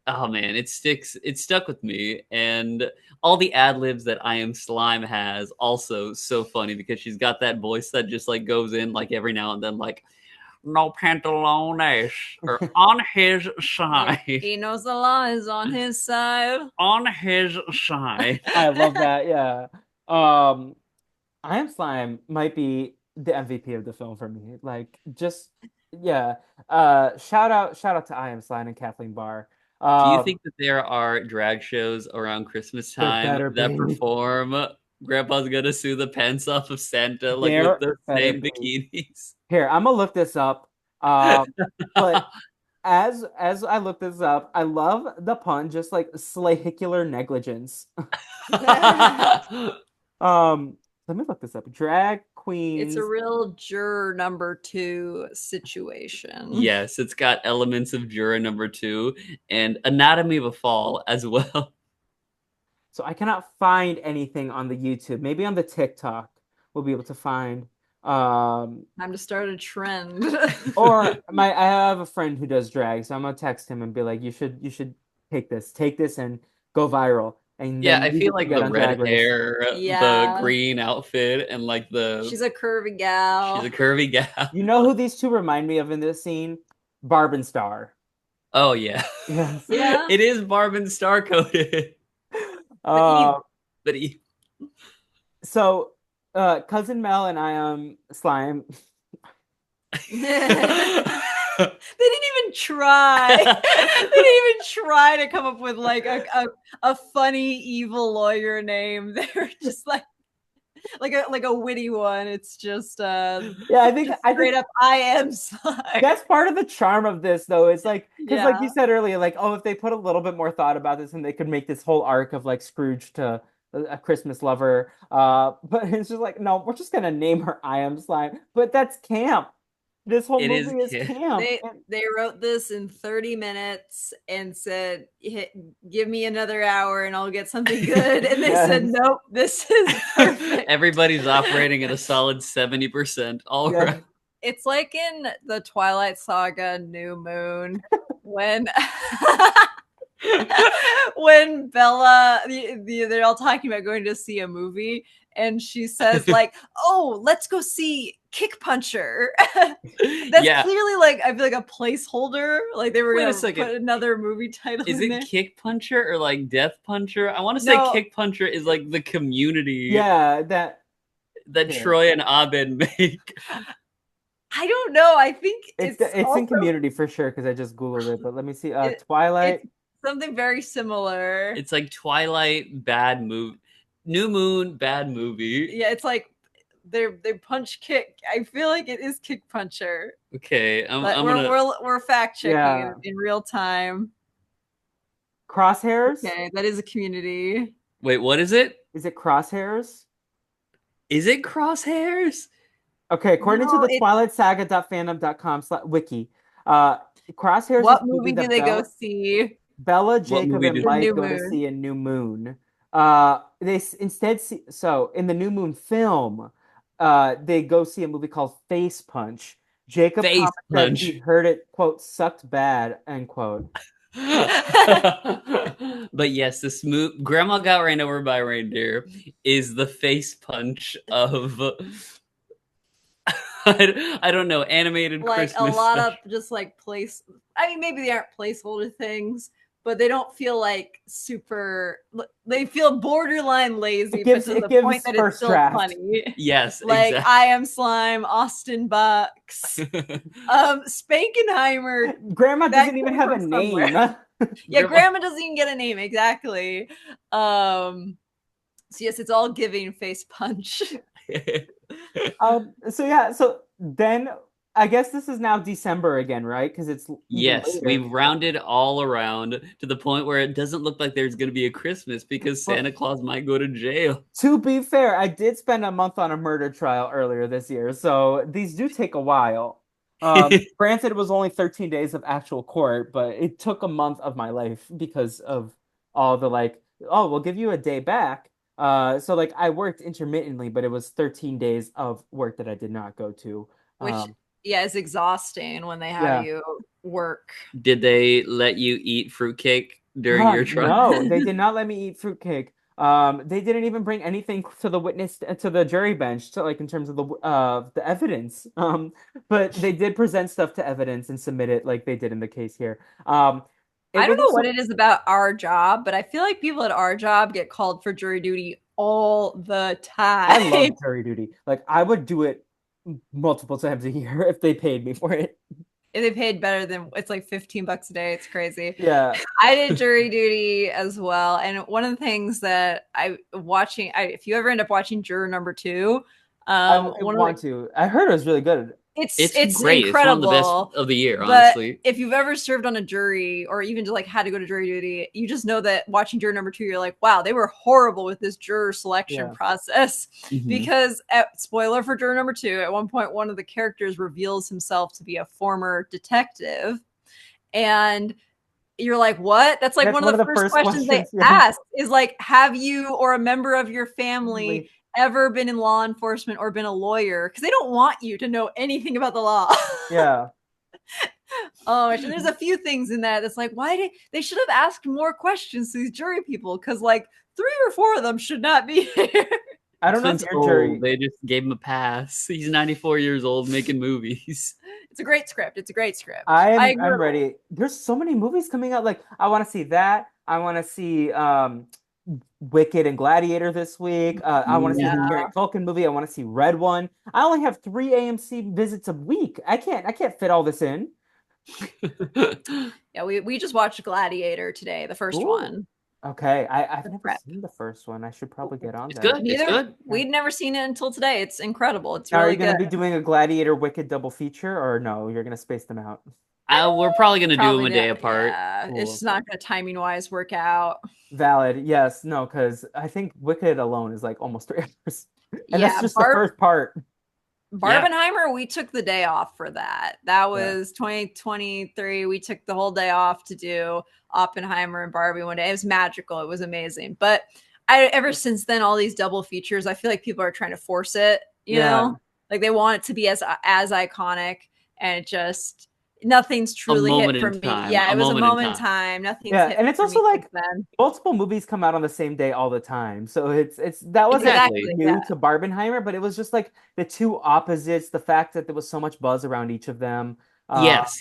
S3: Oh man, it stuck with me, and all the ad libs that I Am Slime has also so funny because she's got that voice that just like goes in like every now and then, like no pantalones or on his side,
S1: He knows the law is on his side.
S3: on his side.
S2: I love that. Yeah. Um, I Am Slime might be the MVP of the film for me. Like, just yeah. Shout out to I Am Slime and Kathleen Barr.
S3: Do you
S2: Um,
S3: think that there are drag shows around Christmas
S2: there
S3: time
S2: better
S3: that
S2: be.
S3: perform Grandpa's gonna sue the pants off of Santa like with
S2: There
S3: the
S2: better
S3: same
S2: be.
S3: bikinis?
S2: Here, I'm gonna look this up. But as I look this up, I love the pun, just like slahicular negligence. Let me look this up. Drag
S1: It's a
S2: queens.
S1: real juror number two situation.
S3: Yes, it's got elements of Jura number two and Anatomy of a Fall as well.
S2: So I cannot find anything on the YouTube. Maybe on the TikTok we'll be able to find.
S1: Time to start a trend.
S2: Or I have a friend who does drag, so I'm gonna text him and be like, you should take this and go viral. and
S3: Yeah,
S2: then
S3: I
S2: use
S3: feel
S2: it to
S3: like
S2: get
S3: the
S2: on
S3: red
S2: Drag Race.
S3: hair, the
S1: Yeah.
S3: green outfit, and like
S1: She's a curvy
S3: she's
S1: gal.
S3: a curvy gal.
S2: You know who these two remind me of in this scene? Barb and Star.
S3: Oh yeah.
S2: Yes.
S1: Yeah.
S3: It is Barb and Star coated.
S1: But
S2: Uh,
S3: But he
S2: so cousin Mel and I slime.
S1: they didn't even try. They didn't even try to come up with like a funny evil lawyer name. They're just like a witty one. It's just
S2: Yeah, I think
S1: straight up I am slime.
S2: that's part of the charm of this, though. It's like, because like you
S1: Yeah.
S2: said earlier, like, oh, if they put a little bit more thought about this, and they could make this whole arc of like Scrooge to a Christmas lover. But it's just like, no, we're just gonna name her I Am Slime. But that's camp. This whole
S3: it is
S2: movie is camp.
S1: They wrote this in 30 minutes and said, give me another hour and I'll get something good. And they said,
S2: Yes.
S1: nope, this is perfect.
S3: Everybody's operating at a solid 70%. All
S2: Yeah.
S3: right.
S1: It's like in the Twilight Saga New Moon when when Bella they're all talking about going to see a movie and she says like, "Oh, let's go see Kick Puncher." That's
S3: Yeah.
S1: clearly like I feel like a placeholder. Like they were
S3: Wait a
S1: gonna
S3: second.
S1: put another movie title
S3: Is
S1: in
S3: it
S1: there.
S3: Kick Puncher or like Death Puncher? I want to say
S1: No.
S3: Kick Puncher is like the community
S2: Yeah,
S3: that
S2: yeah.
S3: Troy and Abed make.
S1: I don't know. I think
S2: it's
S1: also,
S2: in Community for sure because I just googled it. But let me see.
S1: it-
S2: Twilight.
S1: it's something very similar.
S3: It's like Twilight bad movie, New Moon bad movie.
S1: Yeah, it's like they punch kick. I feel like it is Kick Puncher.
S3: Okay,
S1: But
S3: I'm gonna.
S1: we're fact checking
S2: Yeah.
S1: in real time.
S2: Crosshairs.
S1: Okay, that is a Community.
S3: Wait, what is it?
S2: Is it Crosshairs?
S3: Is it Crosshairs?
S2: Okay, according to
S1: No,
S2: the twilightsaga.fandom.com/wiki, Crosshairs
S1: what
S2: is the
S1: movie
S2: that
S1: do they go see?
S2: Bella,
S3: What
S2: Jacob,
S3: movie
S2: and
S3: did
S1: The
S2: Mike
S1: New
S2: go to
S1: Moon.
S2: see in New Moon. They instead see in the New Moon film, they go see a movie called Face Punch. Jacob
S3: Face
S2: comments that
S3: Punch.
S2: he heard it quote sucked bad end quote.
S3: But yes, this Grandma Got Ran Over by a Reindeer is the face punch of I don't know, animated
S1: Like
S3: Christmas
S1: a lot
S3: special.
S1: of just like I mean, maybe they aren't placeholder things, but they don't feel like super. They feel borderline lazy, but to the point that it's still
S2: draft.
S1: funny.
S3: Yes,
S1: Like
S3: exactly.
S1: I Am Slime, Austin Bucks, Spankenheimer.
S2: Grandma
S1: That
S2: doesn't even
S1: came
S2: have a
S1: from
S2: name.
S1: somewhere. Yeah, Grandma doesn't even get a name exactly. So yes, it's all giving face punch.
S2: So then I guess this is now December again, right? Because it's
S3: Yes,
S2: later.
S3: we've rounded all around to the point where it doesn't look like there's going to be a Christmas because Santa Claus might go to jail.
S2: To be fair, I did spend a month on a murder trial earlier this year, so these do take a while. Granted, it was only 13 days of actual court, but it took a month of my life because of all the like, oh, we'll give you a day back. So like I worked intermittently, but it was 13 days of work that I did not go to.
S1: Which is exhausting when they have you work.
S3: Did they let you eat fruitcake during your trial?
S2: No, they did not let me eat fruitcake. They didn't even bring anything to the jury bench to like in terms of the evidence. But they did present stuff to evidence and submit it like they did in the case here.
S1: I don't know what it is about our job, but I feel like people at our job get called for jury duty all the time.
S2: I love jury duty. Like I would do it multiple times a year if they paid me for it.
S1: If they paid better than it's like $15 a day. It's crazy.
S2: Yeah.
S1: I did jury duty as well. And one of the things that if you ever end up watching Juror Number 2,
S2: I want to. I heard it was really good.
S1: It's
S3: great.
S1: Incredible.
S3: It's one of the best of the year,
S1: but
S3: honestly.
S1: If you've ever served on a jury or even just like had to go to jury duty, you just know that watching Juror Number 2, you're like, wow, they were horrible with this juror selection process.
S3: Mm-hmm.
S1: Because spoiler for Juror Number 2, at one point, one of the characters reveals himself to be a former detective. And you're like, what? That's like one of the first questions they ask is like, have you or a member of your family ever been in law enforcement or been a lawyer? Because they don't want you to know anything about the law.
S2: Yeah.
S1: Oh, there's a few things in that that's like, they should have asked more questions to these jury people, because like 3 or 4 of them should not be here.
S2: I don't know if
S3: Clint's
S2: your jury.
S3: old. They just gave him a pass. He's 94 years old making movies.
S1: It's a great script. It's a great script.
S2: I'm ready. There's so many movies coming out. Like I want to see that. I want to see Wicked and Gladiator this week. I want to see the
S1: Yeah.
S2: Kieran Culkin movie. I want to see Red One. I only have 3 AMC visits a week. I can't fit all this in.
S1: Yeah, we just watched Gladiator today, the first
S2: Ooh.
S1: one.
S2: Okay, I've never
S1: prep.
S2: seen the first one. I should probably get on
S3: It's
S2: that.
S3: good. It's good.
S1: We'd never seen it until today. It's incredible. It's
S2: Now, are
S1: really
S2: you going to
S1: good.
S2: be doing a Gladiator Wicked double feature, or no? You're going to space them out.
S3: We're probably gonna do them
S1: Probably
S3: a day
S1: not.
S3: apart.
S1: Yeah,
S2: Cool.
S1: it's just not going to timing wise work out.
S2: Valid. Yes. No, because I think Wicked alone is like almost 3 hours. And that's
S1: Yeah,
S2: just the first part.
S1: Barbenheimer, we took the day off for that. That was 2023. We took the whole day off to do Oppenheimer and Barbie one day. It was magical. It was amazing. But ever since then, all these double features, I feel like people are trying to force it, you know? Like they want it to be as iconic, and it just nothing's truly hit for me. Yeah, it was a moment in time. Nothing's hit.
S2: And it's
S1: for
S2: also
S1: me
S2: like
S1: then.
S2: multiple movies come out on the same day all the time. So it's that wasn't
S3: Exactly.
S2: new to Barbenheimer, but it was just like the two opposites, the fact that there was so much buzz around each of them.
S3: Yes.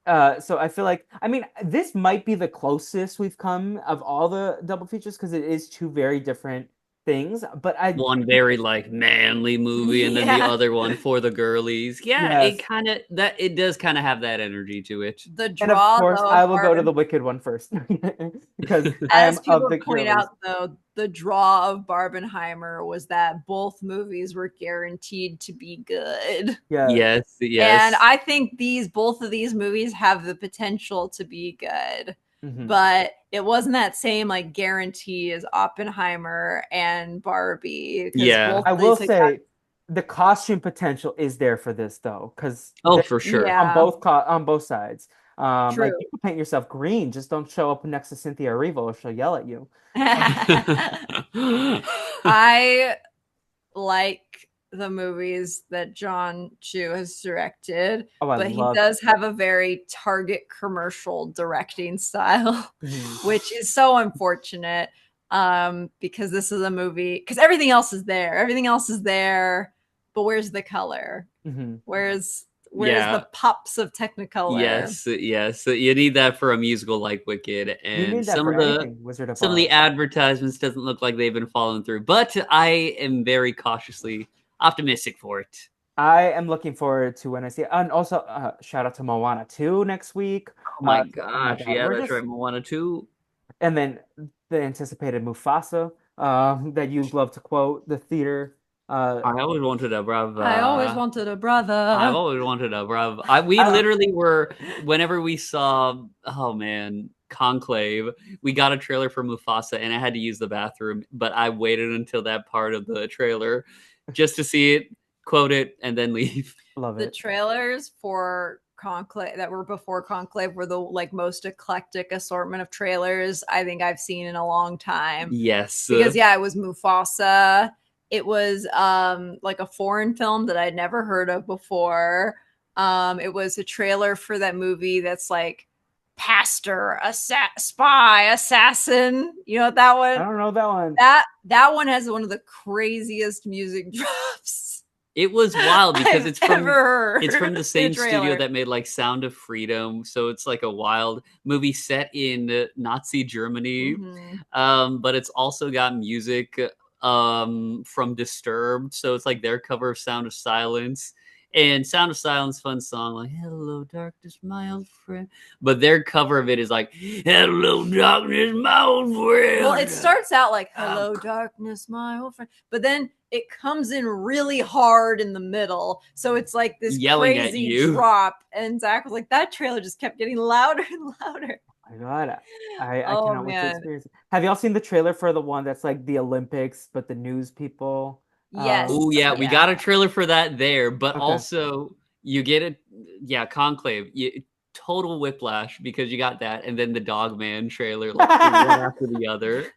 S2: So I feel like, I mean, this might be the closest we've come of all the double features because it is two very different things. But
S3: one very like manly movie, and then the other one for the girlies. Yeah, it does kind of have that energy to it.
S1: The draw,
S2: and of course,
S1: though,
S2: I will go to the Wicked one first because
S1: as people point out, though, the draw of Barbenheimer was that both movies were guaranteed to be good.
S3: Yes.
S1: And I think both of these movies have the potential to be good. But it wasn't that same like guarantee as Oppenheimer and Barbie.
S2: Yeah, I will say the costume potential is there for this though, because
S3: for sure
S2: on both sides. Like you can paint yourself green, just don't show up next to Cynthia Erivo or she'll yell at you.
S1: I like the movies that John Chu has directed, but he does have a very Target commercial directing style, which is so unfortunate because this is a movie, because everything else is there, but where's the color? Where's the pops of Technicolor?
S3: Yes, you need that for a musical like Wicked, and some of the advertisements doesn't look like they've been following through, but I am very cautiously optimistic for it.
S2: I am looking forward to when I see it. And also shout out to Moana 2 next week.
S3: Oh my gosh, yeah, that's right, Moana 2.
S2: And then the anticipated Mufasa that you love to quote, the theater.
S3: I always wanted a brother.
S1: I've always wanted a brother.
S3: We literally were, whenever we saw, Conclave, we got a trailer for Mufasa and I had to use the bathroom, but I waited until that part of the trailer just to see it, quote it, and then leave.
S2: Love it.
S1: The trailers for Conclave that were before Conclave were the like most eclectic assortment of trailers I think I've seen in a long time.
S3: Yes.
S1: Because it was Mufasa. It was like a foreign film that I'd never heard of before. It was a trailer for that movie that's like pastor, spy, assassin. You know that one?
S2: I don't know that one.
S1: That one has one of the craziest music drops.
S3: It was wild because it's from the same
S1: trailer.
S3: studio that made like Sound of Freedom, so it's like a wild movie set in Nazi Germany. But it's also got music from Disturbed, so it's like their cover of Sound of Silence. And Sound of Silence, fun song, like "Hello Darkness, my old friend," but their cover of it is like "Hello Darkness, my old friend."
S1: Well, it starts out like "Hello Darkness, my old friend," but then it comes in really hard in the middle, so it's like this
S3: yelling
S1: crazy drop. And Zach was like, "That trailer just kept getting louder and louder."
S2: Oh my God, I cannot wait to experience it. Have y'all seen the trailer for the one that's like the Olympics, but the news people?
S1: Yes.
S3: We got a trailer for that there, but also you get it. Yeah, Conclave. Total whiplash because you got that, and then the Dogman trailer, like one after the other.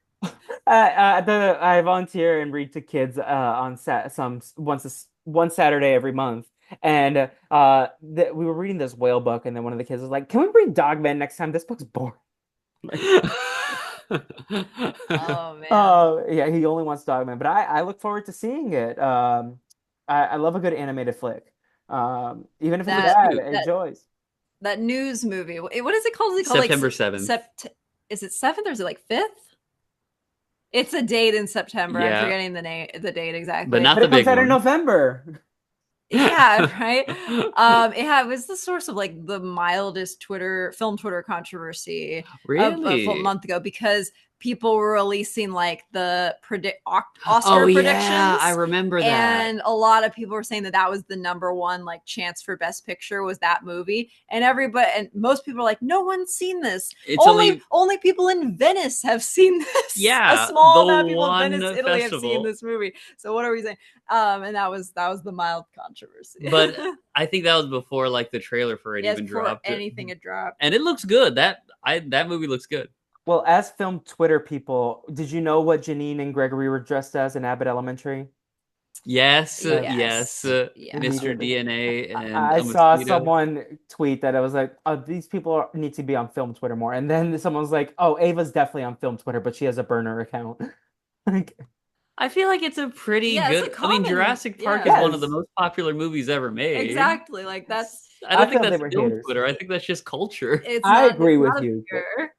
S2: I volunteer and read to kids on one Saturday every month, and we were reading this whale book, and then one of the kids was like, "Can we read Dogman next time? This book's boring."
S1: Oh man.
S2: Yeah, he only wants Dogman, but I look forward to seeing it. I love a good animated flick. Even if it's
S3: Looks
S1: That
S2: bad,
S3: cute.
S1: that
S2: enjoys.
S1: that news movie. What is it called? Is it called like
S3: September 7th.
S1: Is it 7th or is it like 5th? It's a date in September. I'm
S3: Yeah,
S1: forgetting the date
S3: but
S1: exactly.
S3: not
S2: But
S3: the
S2: it comes
S3: big
S2: out in
S3: one.
S2: November.
S1: Yeah, right. It was the source of like the mildest Twitter controversy of a
S3: Really?
S1: month ago because people were releasing like the
S3: Oh
S1: Oscar
S3: yeah, I
S1: predictions,
S3: remember that.
S1: and a lot of people were saying that that was the number one like chance for Best Picture was that movie, and everybody and most people are like, no one's seen this.
S3: It's
S1: Only
S3: only
S1: only people in Venice have seen this. A
S3: yeah,
S1: small
S3: the
S1: amount of people in Venice,
S3: one
S1: Italy, have seen
S3: festival.
S1: this movie. So what are we saying? And that was the mild controversy.
S3: But I think that was before like the trailer for it
S1: Yes,
S3: even
S1: before
S3: dropped.
S1: anything had dropped.
S3: And it looks good. That movie looks good.
S2: Well, as film Twitter people, did you know what Janine and Gregory were dressed as in Abbott Elementary?
S3: Yes,
S1: Yes,
S3: yes,
S1: yeah.
S3: Mr.
S2: Immediately.
S3: DNA and
S2: I
S3: a
S2: saw
S3: mosquito.
S2: someone tweet that I was like, oh, these people need to be on film Twitter more. And then someone was like, oh, Ava's definitely on film Twitter, but she has a burner account. Like,
S3: I feel like it's a pretty
S1: Yeah, it's a
S3: good. I mean,
S1: common.
S3: Jurassic Park is
S1: Yeah,
S3: one of the
S2: yes,
S3: most popular movies ever made.
S1: exactly. Like that's
S3: I
S2: I
S3: don't think
S2: felt they
S3: that's
S2: were
S3: film
S2: haters.
S3: Twitter. I think that's just culture.
S2: I agree
S1: it's
S2: with
S1: not
S2: you, but
S1: obscure.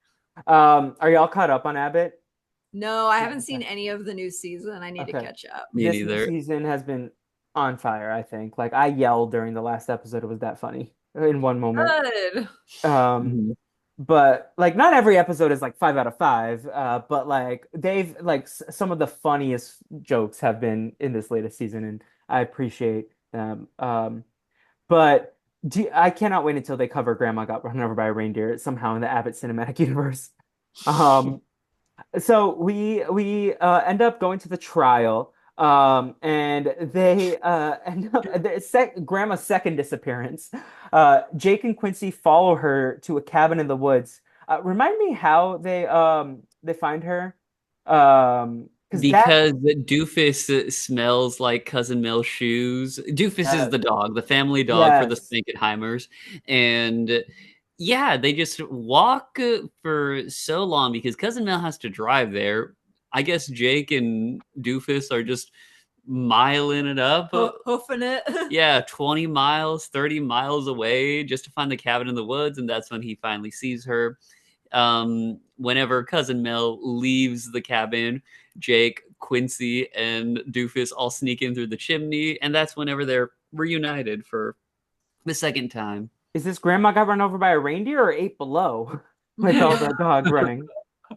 S2: are y'all caught up on Abbott?
S1: No, I
S2: Yeah,
S1: haven't
S2: okay.
S1: seen any of the new season. I need to
S2: Okay.
S1: catch up.
S3: Me
S2: This new
S3: neither.
S2: season has been on fire, I think. Like I yelled during the last episode. It was that funny in one moment.
S1: Good.
S2: Um,
S3: Mhm.
S2: but like not every episode is like 5 out of 5. But like they've like some of the funniest jokes have been in this latest season, and I appreciate them. But I cannot wait until they cover Grandma Got Run Over by a Reindeer somehow in the Abbott Cinematic Universe. Um, so we end up going to the trial, and they end up Grandma's second disappearance. Jake and Quincy follow her to a cabin in the woods. Remind me how they find her. Because that
S3: Because the doofus smells like Cousin Mel's shoes. Doofus is
S2: uh,
S3: the dog, the family dog for the
S2: yes,
S3: Spankenheimers. And yeah, they just walk for so long because Cousin Mel has to drive there. I guess Jake and Doofus are just miling it up.
S1: Hoofing it.
S3: Yeah, 20 miles, 30 miles away just to find the cabin in the woods. And that's when he finally sees her. Whenever Cousin Mel leaves the cabin, Jake, Quincy, and Doofus all sneak in through the chimney, and that's whenever they're reunited for the second time.
S2: is this Grandma got run over by a reindeer or Eight Below with all the dogs running?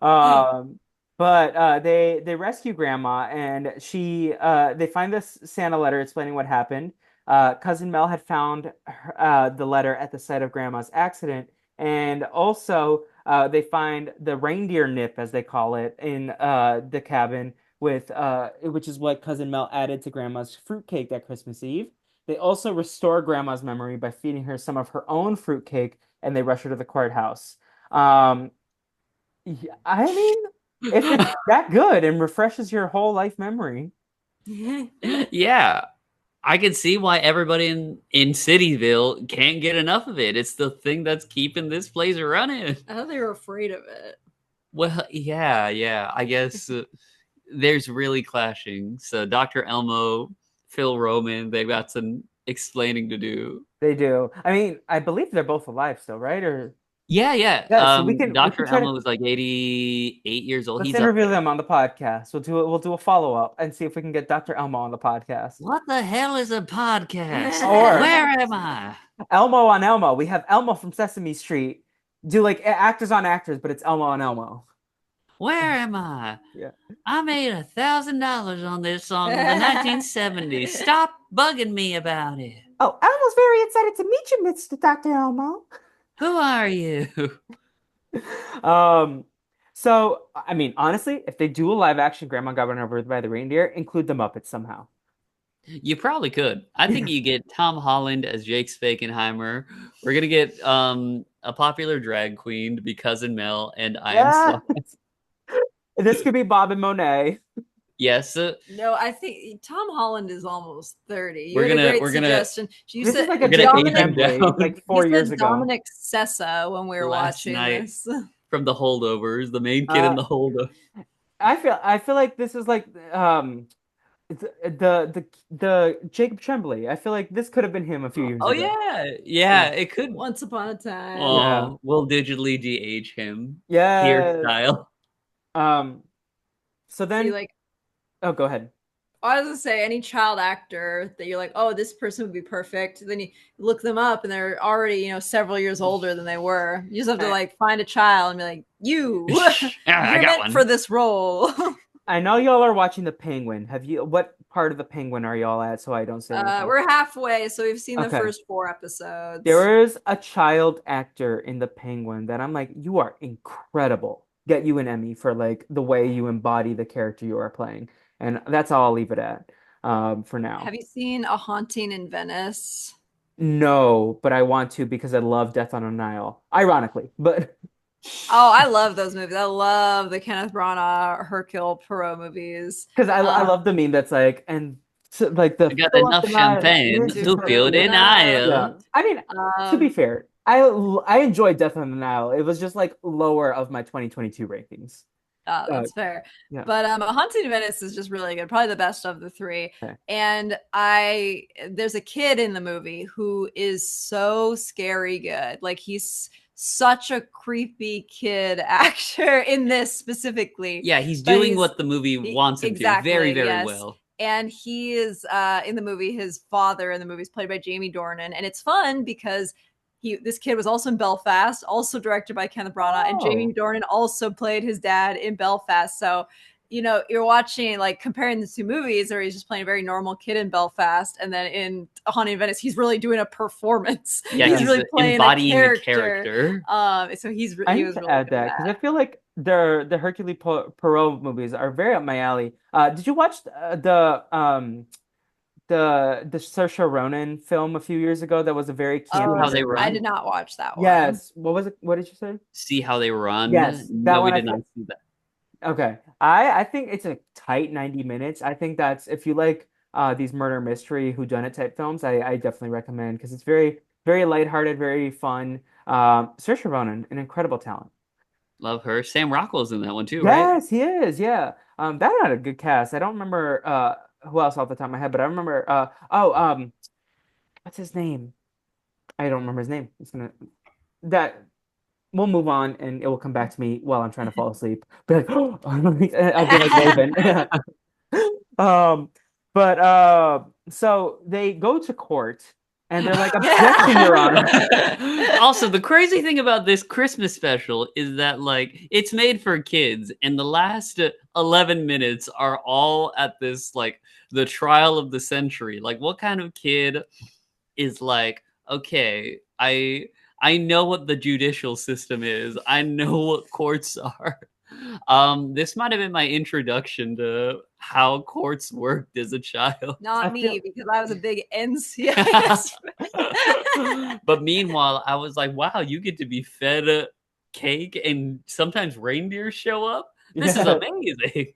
S2: Um, but they rescue Grandma, and they find this Santa letter explaining what happened. Cousin Mel had found the letter at the site of Grandma's accident, and also they find the reindeer nip, as they call it, in the cabin with which is what Cousin Mel added to Grandma's fruitcake that Christmas Eve. They also restore Grandma's memory by feeding her some of her own fruitcake, and they rush her to the courthouse. Um, yeah, I mean, if it's that good and refreshes your whole life memory.
S3: Yeah, I can see why everybody in Cityville can't get enough of it. It's the thing that's keeping this place running.
S1: I thought they were afraid of it.
S3: Well, yeah. I guess there's really clashing. So Dr. Elmo, Phil Roman, they've got some explaining to do.
S2: They do. I mean, I believe they're both alive still, right? Or
S3: Yeah.
S2: yeah, so we can
S3: Dr.
S2: try to
S3: Elmo was like 88 years old.
S2: let's
S3: He's up
S2: interview
S3: there.
S2: them on the podcast. We'll do a follow-up and see if we can get Dr. Elmo on the podcast.
S3: What the hell is a podcast?
S2: Or
S3: Where am I?
S2: Elmo on Elmo. We have Elmo from Sesame Street do like actors on actors, but it's Elmo on Elmo.
S3: Where am I?
S2: Yeah.
S3: I made $1,000 on this song in the 1970s. Stop bugging me about it.
S2: Oh, Elmo's very excited to meet you, Mr. Dr. Elmo.
S3: Who are you?
S2: Um, so I mean, honestly, if they do a live action Grandma Got Run Over by the Reindeer, include the Muppets somehow.
S3: You probably could. I think you get Tom Holland as Jake Spakenheimer. We're gonna get a popular drag queen to be Cousin Mel, and I am
S2: Yeah.
S3: so
S2: This could be Bob and Monet.
S3: yes.
S1: No, I think Tom Holland is almost 30. You
S3: We're
S1: had a
S3: gonna
S1: great
S3: we're gonna
S1: suggestion. You
S2: This is
S1: said
S2: like
S3: we're
S2: a
S3: gonna
S2: Jake
S3: age him
S1: Dominic.
S2: assembly,
S3: down.
S2: like
S1: You
S2: 4 years
S1: said
S2: ago.
S1: Dominic Sessa when we were
S3: Last
S1: watching
S3: night
S1: this.
S3: from the Holdovers, the main kid in
S2: Uh,
S3: the holdover.
S2: I feel like this is like the Jacob Tremblay. I feel like this could have been him a few years
S3: Oh
S2: ago.
S3: yeah,
S2: Yeah.
S3: it could.
S1: Once upon a time.
S2: Yeah.
S3: Oh, we'll digitally de-age him,
S2: Yes.
S3: hairstyle.
S2: Um, so
S1: See,
S2: then,
S1: like,
S2: oh, go ahead.
S1: I was gonna say any child actor that you're like, oh, this person would be perfect. Then you look them up and they're already, several years older than they were. You just have to like find a child and be like,
S3: Yeah, I
S1: you're
S3: got
S1: meant for
S3: one.
S1: this role.
S2: I know y'all are watching The Penguin. What part of The Penguin are y'all at so I don't say anything?
S1: We're halfway, so we've seen the
S2: Okay.
S1: first 4 episodes.
S2: There is a child actor in The Penguin that I'm like, you are incredible. Get you an Emmy for like the way you embody the character you are playing. And that's all I'll leave it at for now.
S1: Have you seen A Haunting in Venice?
S2: No, but I want to because I love Death on a Nile. Ironically, but
S1: Oh, I love those movies. I love the Kenneth Branagh, Hercule Poirot movies.
S2: because I
S1: Um,
S2: love the meme that's like, and so, like
S3: I
S2: the
S3: got
S2: fill up
S3: enough
S2: the Nile.
S3: champagne
S1: to
S3: to
S1: fill
S3: fill
S1: the
S3: the
S2: Yeah.
S1: Nile.
S3: Nile.
S2: I mean, to be
S1: Um,
S2: fair, I enjoyed Death on the Nile. It was just like lower of my 2022 rankings.
S1: that's fair.
S2: Yeah.
S1: But A Haunting in Venice is just really good, probably the best of the three.
S2: Okay.
S1: And there's a kid in the movie who is so scary good. Like he's such a creepy kid actor in this specifically.
S3: Yeah, he's
S1: But
S3: doing what the movie wants him to very,
S1: exactly,
S3: very
S1: yes.
S3: well.
S1: And he is in the movie. His father in the movie is played by Jamie Dornan, and it's fun because this kid was also in Belfast, also directed by Kenneth Branagh, and Jamie Dornan also played his dad in Belfast. So, you're watching like comparing the two movies, or he's just playing a very normal kid in Belfast, and then in Haunting in Venice, he's really doing a performance.
S3: Yeah,
S1: he's
S3: he's
S1: really playing
S3: embodying
S1: a
S3: the character.
S1: So
S2: I
S1: he
S2: need
S1: was
S2: to
S1: really
S2: add
S1: good at
S2: that because I
S1: that.
S2: feel like the Hercule Poirot movies are very up my alley. Did you watch the Saoirse Ronan film a few years ago that was a very
S3: See
S2: campy,
S3: how
S1: Oh,
S3: they
S2: very
S1: I
S3: run.
S1: did not watch that one.
S2: Yes. What was it? What did you say?
S3: See how they run.
S2: Yes, that
S3: No, we
S2: one.
S3: did not see that.
S2: Okay. I think it's a tight 90 minutes. I think that's if you like these murder mystery whodunit type films, I definitely recommend because it's very very lighthearted, very fun. Saoirse Ronan, an incredible talent.
S3: Love her. Sam Rockwell's in that one too, right?
S2: Yes, he is. Yeah. That had a good cast. I don't remember who else off the top of my head, but I remember what's his name? I don't remember his name. It's gonna that we'll move on and it will come back to me while I'm trying to fall asleep. Be like, I'll be like Raven. Um, but so they go to court and they're like, objection, Your Honor.
S3: Also, the crazy thing about this Christmas special is that like it's made for kids, and the last 11 minutes are all at this like the trial of the century. Like, what kind of kid is like, okay, I know what the judicial system is. I know what courts are. This might have been my introduction to how courts worked as a child.
S1: Not
S2: I feel
S1: me, because I was a big NCIS.
S3: But meanwhile, I was like, wow, you get to be fed a cake and sometimes reindeer show up. This is
S2: yeah.
S3: amazing.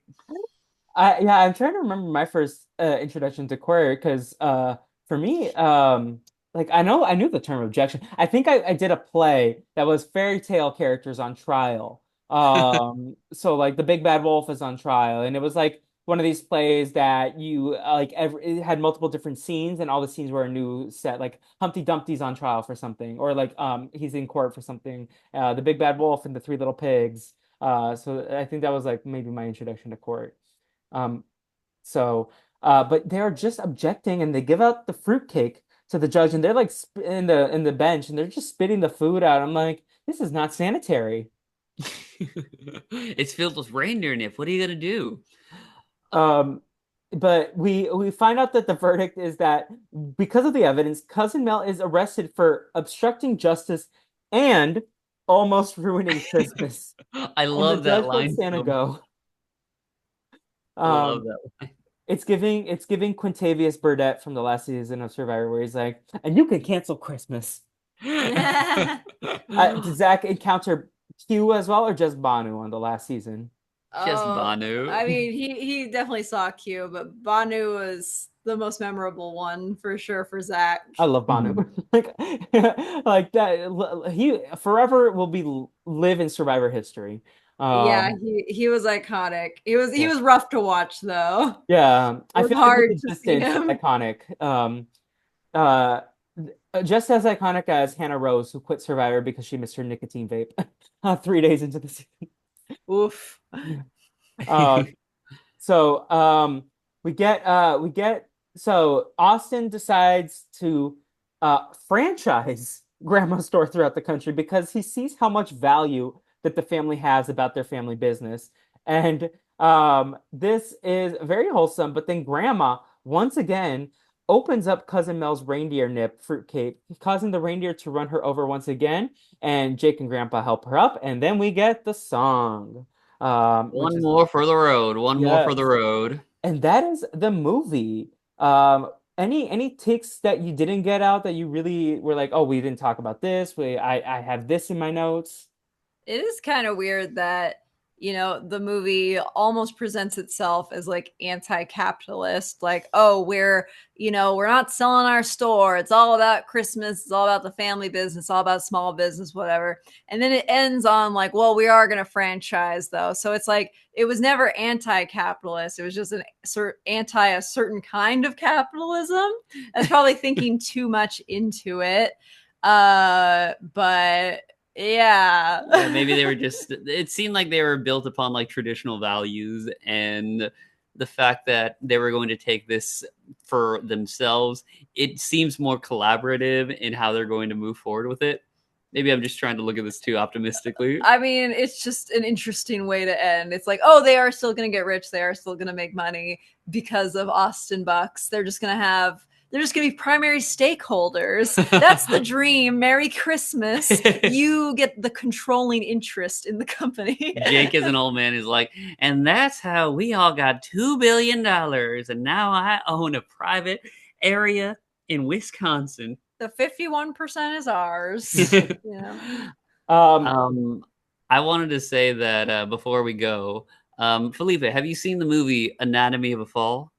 S2: I'm trying to remember my first introduction to queer because for me like I knew the term objection. I think I did a play that was fairy tale characters on trial. So like the Big Bad Wolf is on trial, and it was like one of these plays that you it had multiple different scenes, and all the scenes were a new set. Like Humpty Dumpty's on trial for something, or like he's in court for something. The Big Bad Wolf and the Three Little Pigs. So I think that was like maybe my introduction to court. Um, but they're just objecting, and they give out the fruitcake to the judge, and they're like in the bench, and they're just spitting the food out. I'm like, this is not sanitary.
S3: It's filled with reindeer nip. What are you gonna do?
S2: Um, but we find out that the verdict is that because of the evidence, Cousin Mel is arrested for obstructing justice and almost ruining Christmas.
S3: I
S2: And the
S3: love that
S2: judge lets
S3: line
S2: Santa
S3: so
S2: go.
S3: I love
S2: Um,
S3: that.
S2: it's giving Quintavious Burdett from the last season of Survivor, where he's like, and you can cancel Christmas. Did Zach encounter Q as well, or just Banu on the last season?
S3: Just
S1: Oh,
S3: Banu.
S1: I mean, he definitely saw Q, but Banu was the most memorable one for sure for Zach.
S2: I love Banu.
S3: Mhm.
S2: Like, like that. He forever will be live in Survivor history.
S1: Yeah,
S2: Um,
S1: he was iconic. He
S2: yeah,
S1: was rough to watch though.
S2: yeah.
S1: It
S2: I
S1: was
S2: feel like with
S1: hard
S2: the
S1: to see
S2: distance, he's
S1: him.
S2: iconic. Uh, just as iconic as Hannah Rose, who quit Survivor because she missed her nicotine vape 3 days into the season.
S1: Oof.
S2: Uh, So we get so Austin decides to franchise Grandma's store throughout the country because he sees how much value that the family has about their family business. And this is very wholesome, but then Grandma once again opens up Cousin Mel's reindeer nip fruitcake, causing the reindeer to run her over once again, and Jake and Grandpa help her up, and then we get the song. Which
S3: One
S2: is
S3: more for the road. One more for the
S2: Yes.
S3: road.
S2: And that is the movie. Any takes that you didn't get out that you really were like, oh, we didn't talk about this. I have this in my notes.
S1: It is kind of weird that, the movie almost presents itself as like anti-capitalist, like, oh, we're not selling our store. It's all about Christmas. It's all about the family business, all about small business, whatever. And then it ends on like, well, we are going to franchise though. So it's like, it was never anti-capitalist. It was just an anti a certain kind of capitalism. That's probably thinking too much into it. But
S3: Yeah,
S1: yeah.
S3: maybe they were just, it seemed like they were built upon like traditional values, and the fact that they were going to take this for themselves, it seems more collaborative in how they're going to move forward with it. Maybe I'm just trying to look at this too optimistically.
S1: I mean, it's just an interesting way to end. It's like, oh, they are still going to get rich. They are still going to make money because of Austin Bucks. They're just going to be primary stakeholders. That's the dream. Merry Christmas. You get the controlling interest in the company.
S3: Jake as an old man is like, and that's how we all got $2 billion, and now I own a private area in Wisconsin.
S1: The 51% is ours. Yeah.
S2: Um,
S3: um, I wanted to say that before we go, Felipe, have you seen the movie Anatomy of a Fall?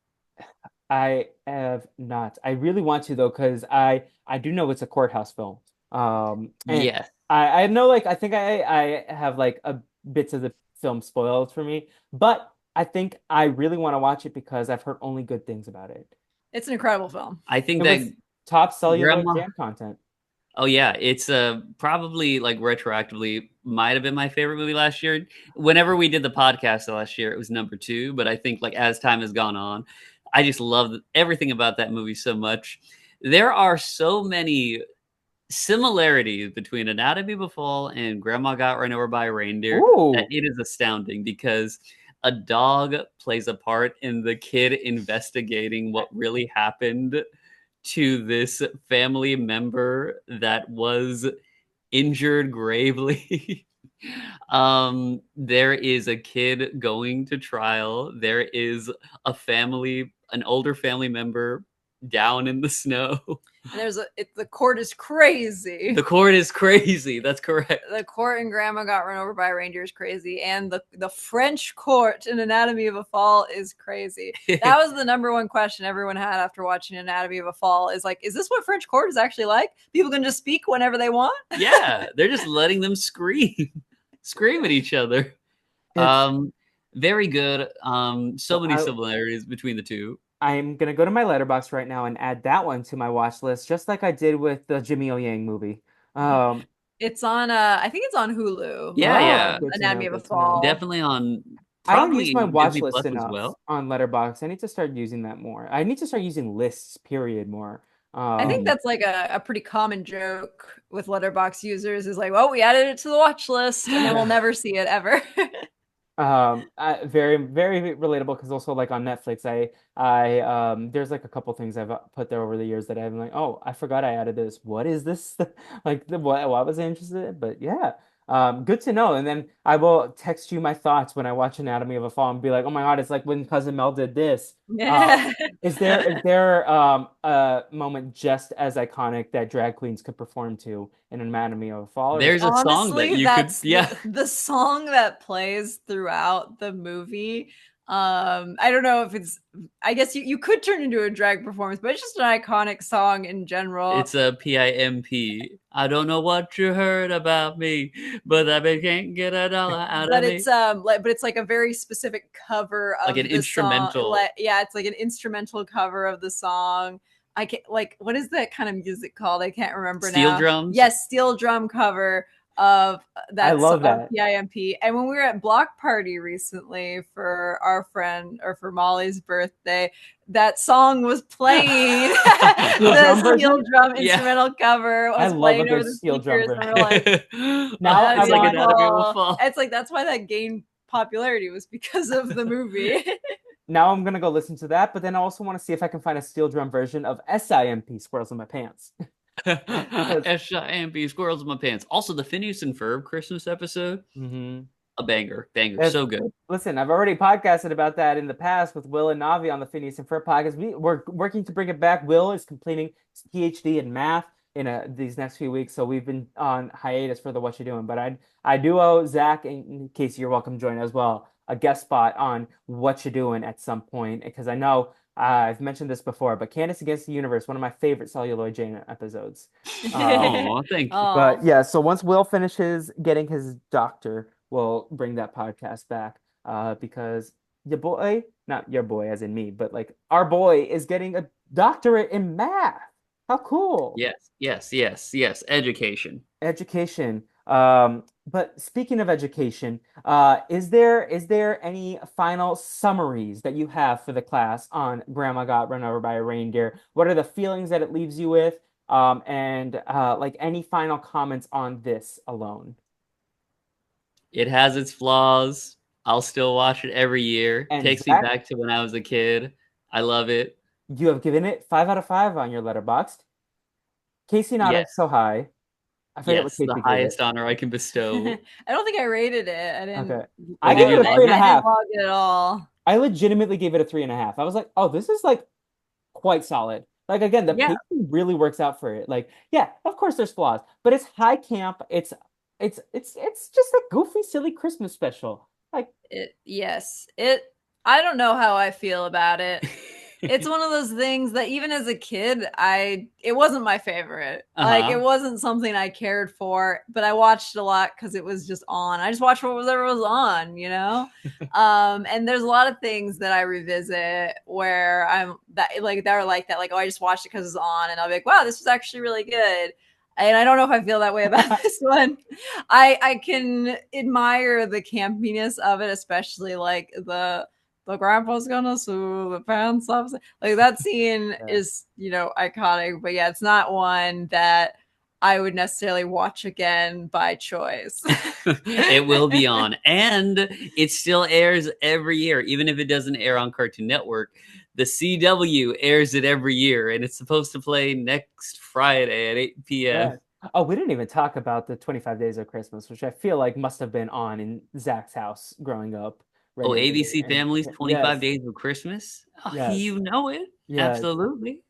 S2: I have not. I really want to though, because I do know it's a courthouse film. And
S3: Yes.
S2: I know like I think I have like a bits of the film spoiled for me, but I think I really want to watch it because I've heard only good things about it.
S1: It's an incredible film.
S3: I think
S2: It
S3: that
S2: was top celluloid
S3: Grandma.
S2: jam content.
S3: Oh yeah, it's probably like retroactively might have been my favorite movie last year. Whenever we did the podcast last year, it was number two. But I think like as time has gone on, I just love everything about that movie so much. There are so many similarities between Anatomy of a Fall and Grandma Got Run Over by a Reindeer that
S2: Ooh.
S3: it is astounding, because a dog plays a part in the kid investigating what really happened to this family member that was injured gravely. There is a kid going to trial. There is an older family member down in the snow.
S1: And the court is crazy.
S3: The court is crazy. That's correct.
S1: The court in Grandma Got Run Over by a Reindeer is crazy, and the French court in Anatomy of a Fall is crazy. That was the number one question everyone had after watching Anatomy of a Fall, is like, is this what French court is actually like? People can just speak whenever they want?
S3: Yeah, they're just letting them scream at each other.
S2: It's
S3: Very good. So
S2: so
S3: many similarities between the two.
S2: I'm gonna go to my letterbox right now and add that one to my watch list, just like I did with the Jimmy O Yang movie. Um,
S1: It's on I think it's on Hulu.
S3: Yeah,
S2: oh,
S3: yeah,
S2: good to know,
S1: Anatomy of a
S2: good to know.
S1: Fall.
S3: definitely on
S2: I don't use
S3: probably
S2: my watch
S3: Disney
S2: list
S3: Plus as
S2: enough
S3: well.
S2: on Letterbox. I need to start using that more. I need to start using lists, period, more.
S1: I think
S3: Mhm.
S1: that's like a pretty common joke with Letterbox users, is like, well, we added it to the watch list and then we'll never see it ever.
S2: Very, very relatable because also like on Netflix, there's like a couple things I've put there over the years that I'm like, oh, I forgot I added this. What is this? Like, what was I interested in? But yeah. Good to know. And then I will text you my thoughts when I watch Anatomy of a Fall and be like, oh my God, it's like when Cousin Mel did this.
S1: Yeah.
S2: Is there a moment just as iconic that drag queens could perform to in Anatomy of a Fall? Or is
S3: There's a song that
S1: Honestly,
S3: you could,
S1: that's
S3: yeah.
S1: the song that plays throughout the movie. I don't know if it's, I guess you could turn into a drag performance, but it's just an iconic song in general.
S3: It's a PIMP. I don't know what you heard about me, but I bet can't get a dollar out
S1: But
S3: of
S1: it's
S3: me.
S1: but it's like a very specific cover
S3: Like an
S1: of the song.
S3: instrumental.
S1: Yeah, it's like an instrumental cover of the song. I can't, like, what is that kind of music called? I can't remember
S3: Steel
S1: now.
S3: drums.
S1: Yes, steel drum cover of
S2: I
S1: that
S2: love
S1: of
S2: that.
S1: PIMP. And when we were at Block Party recently for our friend, or for Molly's birthday, that song was playing.
S2: Steel
S1: The
S2: drum
S1: steel
S2: version?
S1: drum
S3: Yeah.
S1: instrumental cover
S2: I
S1: was
S2: love a
S1: playing over
S2: good
S1: the
S2: steel drum
S1: speakers, and we're
S2: version.
S1: like,
S2: Now I
S3: It's like
S2: want
S3: Anatomy of a
S1: beautiful.
S3: Fall.
S1: It's like that's why that gained popularity, was because of the movie.
S2: now I'm gonna go listen to that, but then I also want to see if I can find a steel drum version of SIMP, Squirrels in My Pants. 'Cause-
S3: SIMP, squirrels in my pants. Also, the Phineas and Ferb Christmas episode,
S2: Mhm.
S3: a banger,
S2: It's-
S3: so good.
S2: Listen, I've already podcasted about that in the past with Will and Navi on the Phineas and Ferb podcast. We're working to bring it back. Will is completing his PhD in math in these next few weeks, so we've been on hiatus for the What You Doing. But I do owe Zach and Casey, you're welcome to join as well, a guest spot on What You Doing at some point, because I know I've mentioned this before, but Candace Against the Universe, one of my favorite Celluloid Jam episodes.
S3: Oh, thank you.
S2: But
S1: Oh,
S2: yeah, so once Will finishes getting his doctor, we'll bring that podcast back. Because your boy, not your boy as in me, but like our boy is getting a doctorate in math. How cool.
S3: Yes, yes, yes, yes. Education.
S2: Education. But speaking of education, is there any final summaries that you have for the class on Grandma Got Run Over by a Reindeer? What are the feelings that it leaves you with? And like any final comments on this alone?
S3: It has its flaws. I'll still watch it every year.
S2: And
S3: Takes me
S2: Zach,
S3: back to when I was a kid. I love it.
S2: you have given it 5 out of 5 on your letterboxd. Casey nodded
S3: Yes,
S2: so high. I forget what
S3: yes, the
S2: Casey gave it.
S3: highest honor I can bestow.
S1: I don't think I rated it. I didn't.
S2: Okay. I gave
S3: you
S2: it a
S3: log
S2: three and a
S3: it?
S1: I didn't
S2: half.
S1: log it at all.
S2: I legitimately gave it a 3.5. I was like, oh, this is like quite solid. Like again, the
S1: Yeah.
S2: pacing really works out for it. Like, yeah, of course there's flaws, but it's high camp. It's just a goofy, silly Christmas special. Like,
S1: Yes. I don't know how I feel about it. It's one of those things that even as a kid, it wasn't my favorite. Like, it wasn't something I cared for, but I watched a lot because it was just on. I just watched whatever was on, you know? And there's a lot of things that I revisit where that are like that, like, oh, I just watched it because it's on, and I'll be like, wow, this was actually really good. And I don't know if I feel that way about this one. I can admire the campiness of it, especially like the grandpa's gonna sue the pants off. Like, that scene
S2: yeah.
S1: is, iconic. But yeah, it's not one that I would necessarily watch again by choice.
S3: It will be on, and it still airs every year, even if it doesn't air on Cartoon Network. The CW airs it every year, and it's supposed to play next Friday at 8 p.m.
S2: yeah. Oh, we didn't even talk about the 25 Days of Christmas, which I feel like must have been on in Zach's house growing up
S3: Oh,
S2: regularly.
S3: ABC
S2: And
S3: Family's 25
S2: yes,
S3: Days of Christmas? Oh,
S2: yes,
S3: you know it.
S2: yes.
S3: Absolutely.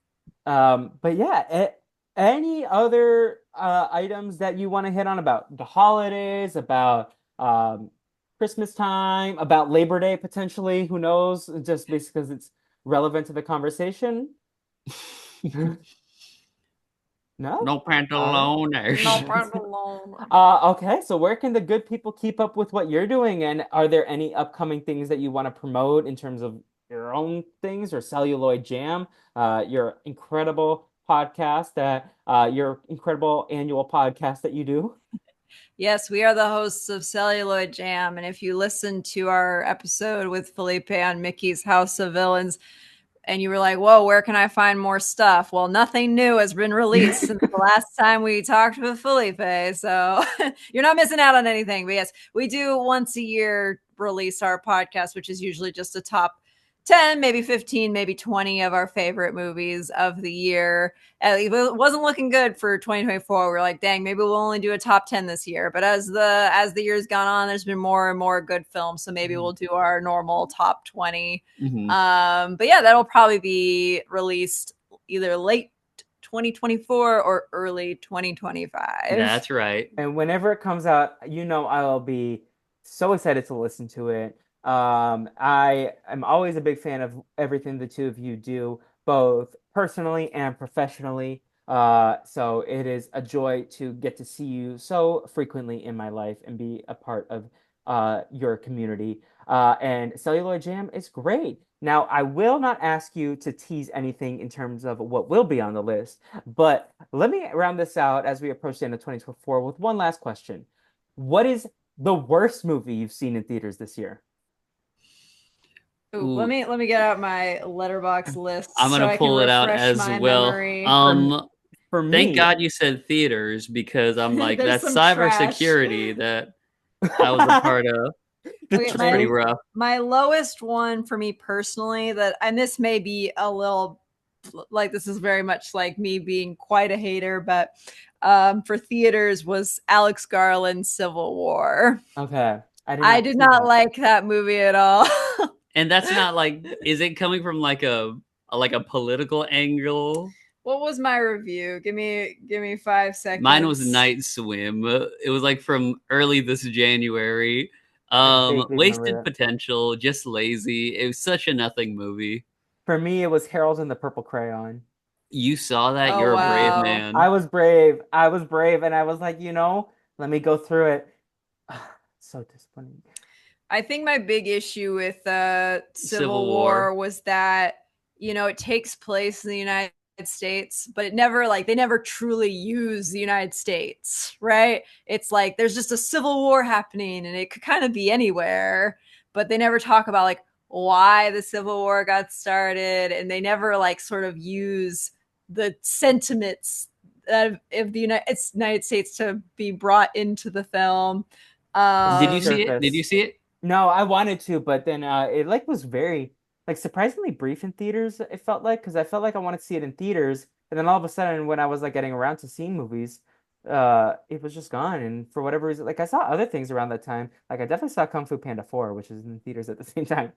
S2: But yeah, any other items that you want to hit on about the holidays, about Christmas time, about Labor Day potentially? Who knows? Just because it's relevant to the conversation. No?
S3: No pantalones.
S1: No problem.
S2: Okay, so where can the good people keep up with what you're doing? And are there any upcoming things that you want to promote in terms of your own things or Celluloid Jam, your incredible your incredible annual podcast that you do?
S1: Yes, we are the hosts of Celluloid Jam. And if you listen to our episode with Felipe on Mickey's House of Villains, and you were like, whoa, where can I find more stuff? Well, nothing new has been released since the last time we talked with Felipe. So you're not missing out on anything. But yes, we do once a year release our podcast, which is usually just a top 10, maybe 15, maybe 20 of our favorite movies of the year. It wasn't looking good for 2024. We're like, dang, maybe we'll only do a top 10 this year. But as the year's gone on, there's been more and more good films. So maybe we'll do our normal top 20. But yeah, that'll probably be released either late 2024 or early 2025.
S3: That's right.
S2: And whenever it comes out, I'll be so excited to listen to it. I am always a big fan of everything the two of you do, both personally and professionally. So it is a joy to get to see you so frequently in my life and be a part of your community. And Celluloid Jam is great. Now, I will not ask you to tease anything in terms of what will be on the list, but let me round this out as we approach the end of 2024 with one last question. What is the worst movie you've seen in theaters this year?
S1: Ooh, let me get out my letterbox list.
S3: I'm gonna pull it out as well.
S2: For me,
S3: thank God you said theaters, because I'm like, that's cybersecurity that I was a part of. It's pretty rough.
S1: My lowest one for me personally, and this may be a little like, this is very much like me being quite a hater, but for theaters was Alex Garland's Civil War.
S2: Okay.
S1: I did not like that movie at all.
S3: And that's not like, is it coming from like a political angle?
S1: What was my review? Give me 5 seconds.
S3: Mine was Night Swim. It was like from early this January. Wasted potential, just lazy. It was such a nothing movie.
S2: For me, it was Harold and the Purple Crayon.
S3: You saw that? Oh, you're a brave man.
S2: I was brave, and I was like, let me go through it. So disappointing.
S1: I think my big issue with Civil War was that, it takes place in the United States, but they never truly use the United States, right? It's like there's just a civil war happening and it could kind of be anywhere, but they never talk about like why the Civil War got started, and they never like sort of use the sentiments of the United States to be brought into the film.
S3: Did you see it? Did you see it?
S2: No, I wanted to, but then it like was very like surprisingly brief in theaters. It felt like, because I felt like I wanted to see it in theaters, and then all of a sudden when I was like getting around to seeing movies, it was just gone. And for whatever reason, like I saw other things around that time. Like I definitely saw Kung Fu Panda 4, which is in theaters at the same time.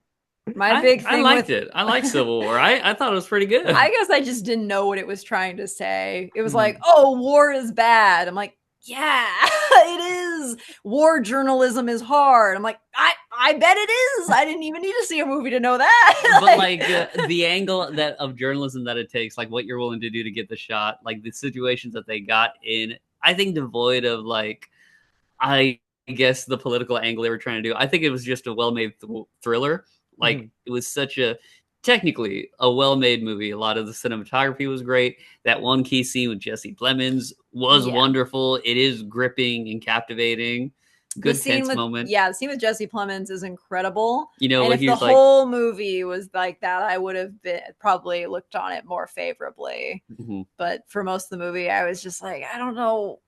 S1: My big thing
S3: I liked it. I liked Civil War. I thought it was pretty good.
S1: I guess I just didn't know what it was trying to say. It was like, oh, war is bad. I'm like, yeah, it is. War journalism is hard. I'm like, I bet it is. I didn't even need to see a movie to know that.
S3: But like the angle of journalism that it takes, like what you're willing to do to get the shot, like the situations that they got in, I think devoid of like, I guess the political angle they were trying to do. I think it was just a well-made thriller. Like it was technically a well-made movie. A lot of the cinematography was great. That one key scene with Jesse Plemons was wonderful. It is gripping and captivating. Good tense moment.
S1: Yeah, the scene with Jesse Plemons is incredible.
S3: And
S1: if the whole movie was like that, I would have probably looked on it more favorably. But for most of the movie, I was just like, I don't know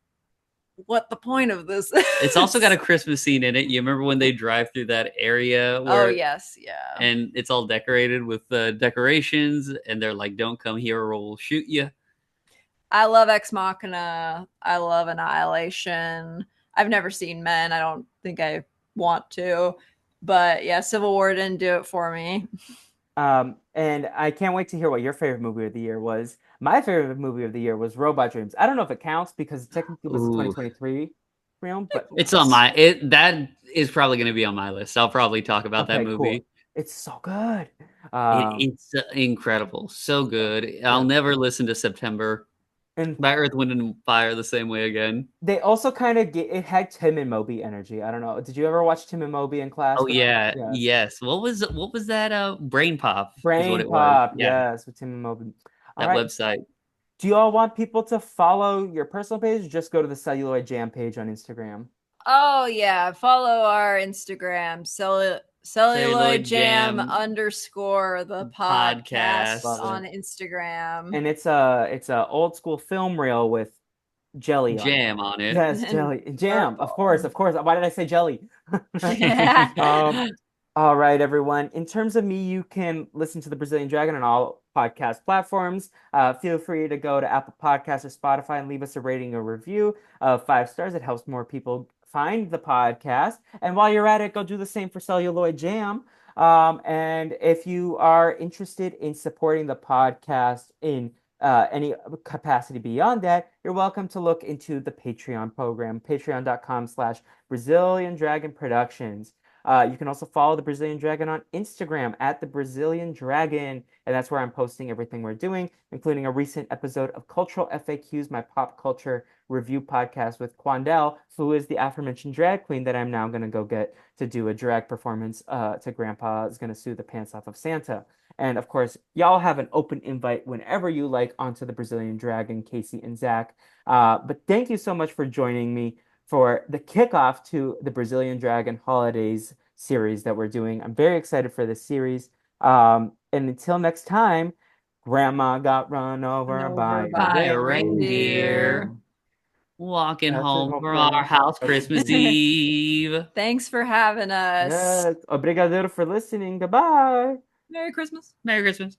S1: what the point of this is.
S3: It's also got a Christmas scene in it. You remember when they drive through that area?
S1: Oh, yes. Yeah.
S3: And it's all decorated with decorations, and they're like, don't come here or we'll shoot you.
S1: I love Ex Machina. I love Annihilation. I've never seen Men. I don't think I want to. But yeah, Civil War didn't do it for me.
S2: And I can't wait to hear what your favorite movie of the year was. My favorite movie of the year was Robot Dreams. I don't know if it counts because it technically was a 2023 film, but
S3: it's on that is probably going to be on my list. I'll probably talk about that movie.
S2: Cool. It's so good.
S3: It's incredible. So good. I'll never listen to September and by Earth, Wind, and Fire the same way again.
S2: They also kind of it had Tim and Moby energy. I don't know. Did you ever watch Tim and Moby in class?
S3: Oh yeah. Yes. What was that? Brain Pop.
S2: Brain Pop. Yes, with Tim and Moby.
S3: That website.
S2: Do you all want people to follow your personal page? Or just go to the Celluloid Jam page on Instagram.
S1: Oh yeah, follow our Instagram. Celluloid Jam _ the podcast on Instagram.
S2: And it's a old school film reel with jelly
S3: jam on it.
S2: Yes, jelly. Jam, of course. Why did I say jelly? All right, everyone. In terms of me, you can listen to the Brazilian Dragon on all podcast platforms. Feel free to go to Apple Podcasts or Spotify and leave us a rating or review of 5 stars. It helps more people find the podcast. And while you're at it, go do the same for Celluloid Jam. And if you are interested in supporting the podcast in any capacity beyond that, you're welcome to look into the Patreon program, patreon.com/Brazilian Dragon Productions. You can also follow the Brazilian Dragon on Instagram at the Brazilian Dragon, and that's where I'm posting everything we're doing, including a recent episode of Cultural FAQs, my pop culture review podcast with Quandel, who is the aforementioned drag queen that I'm now going to go get to do a drag performance to Grandpa is going to sue the pants off of Santa. And of course, y'all have an open invite whenever you like onto the Brazilian Dragon, Kaycee and Zack. But thank you so much for joining me for the kickoff to the Brazilian Dragon Holidays series that we're doing. I'm very excited for this series. And until next time, Grandma got run over
S1: Over
S2: by a
S3: By a
S1: by a
S2: reindeer.
S3: reindeer
S1: reindeer.
S3: walking
S2: That's it,
S3: home
S2: home
S3: from our
S2: from
S3: house Christmas Eve.
S1: Thanks for having us.
S2: Yes. Obrigado for listening. Goodbye.
S1: Merry Christmas.
S3: Merry Christmas.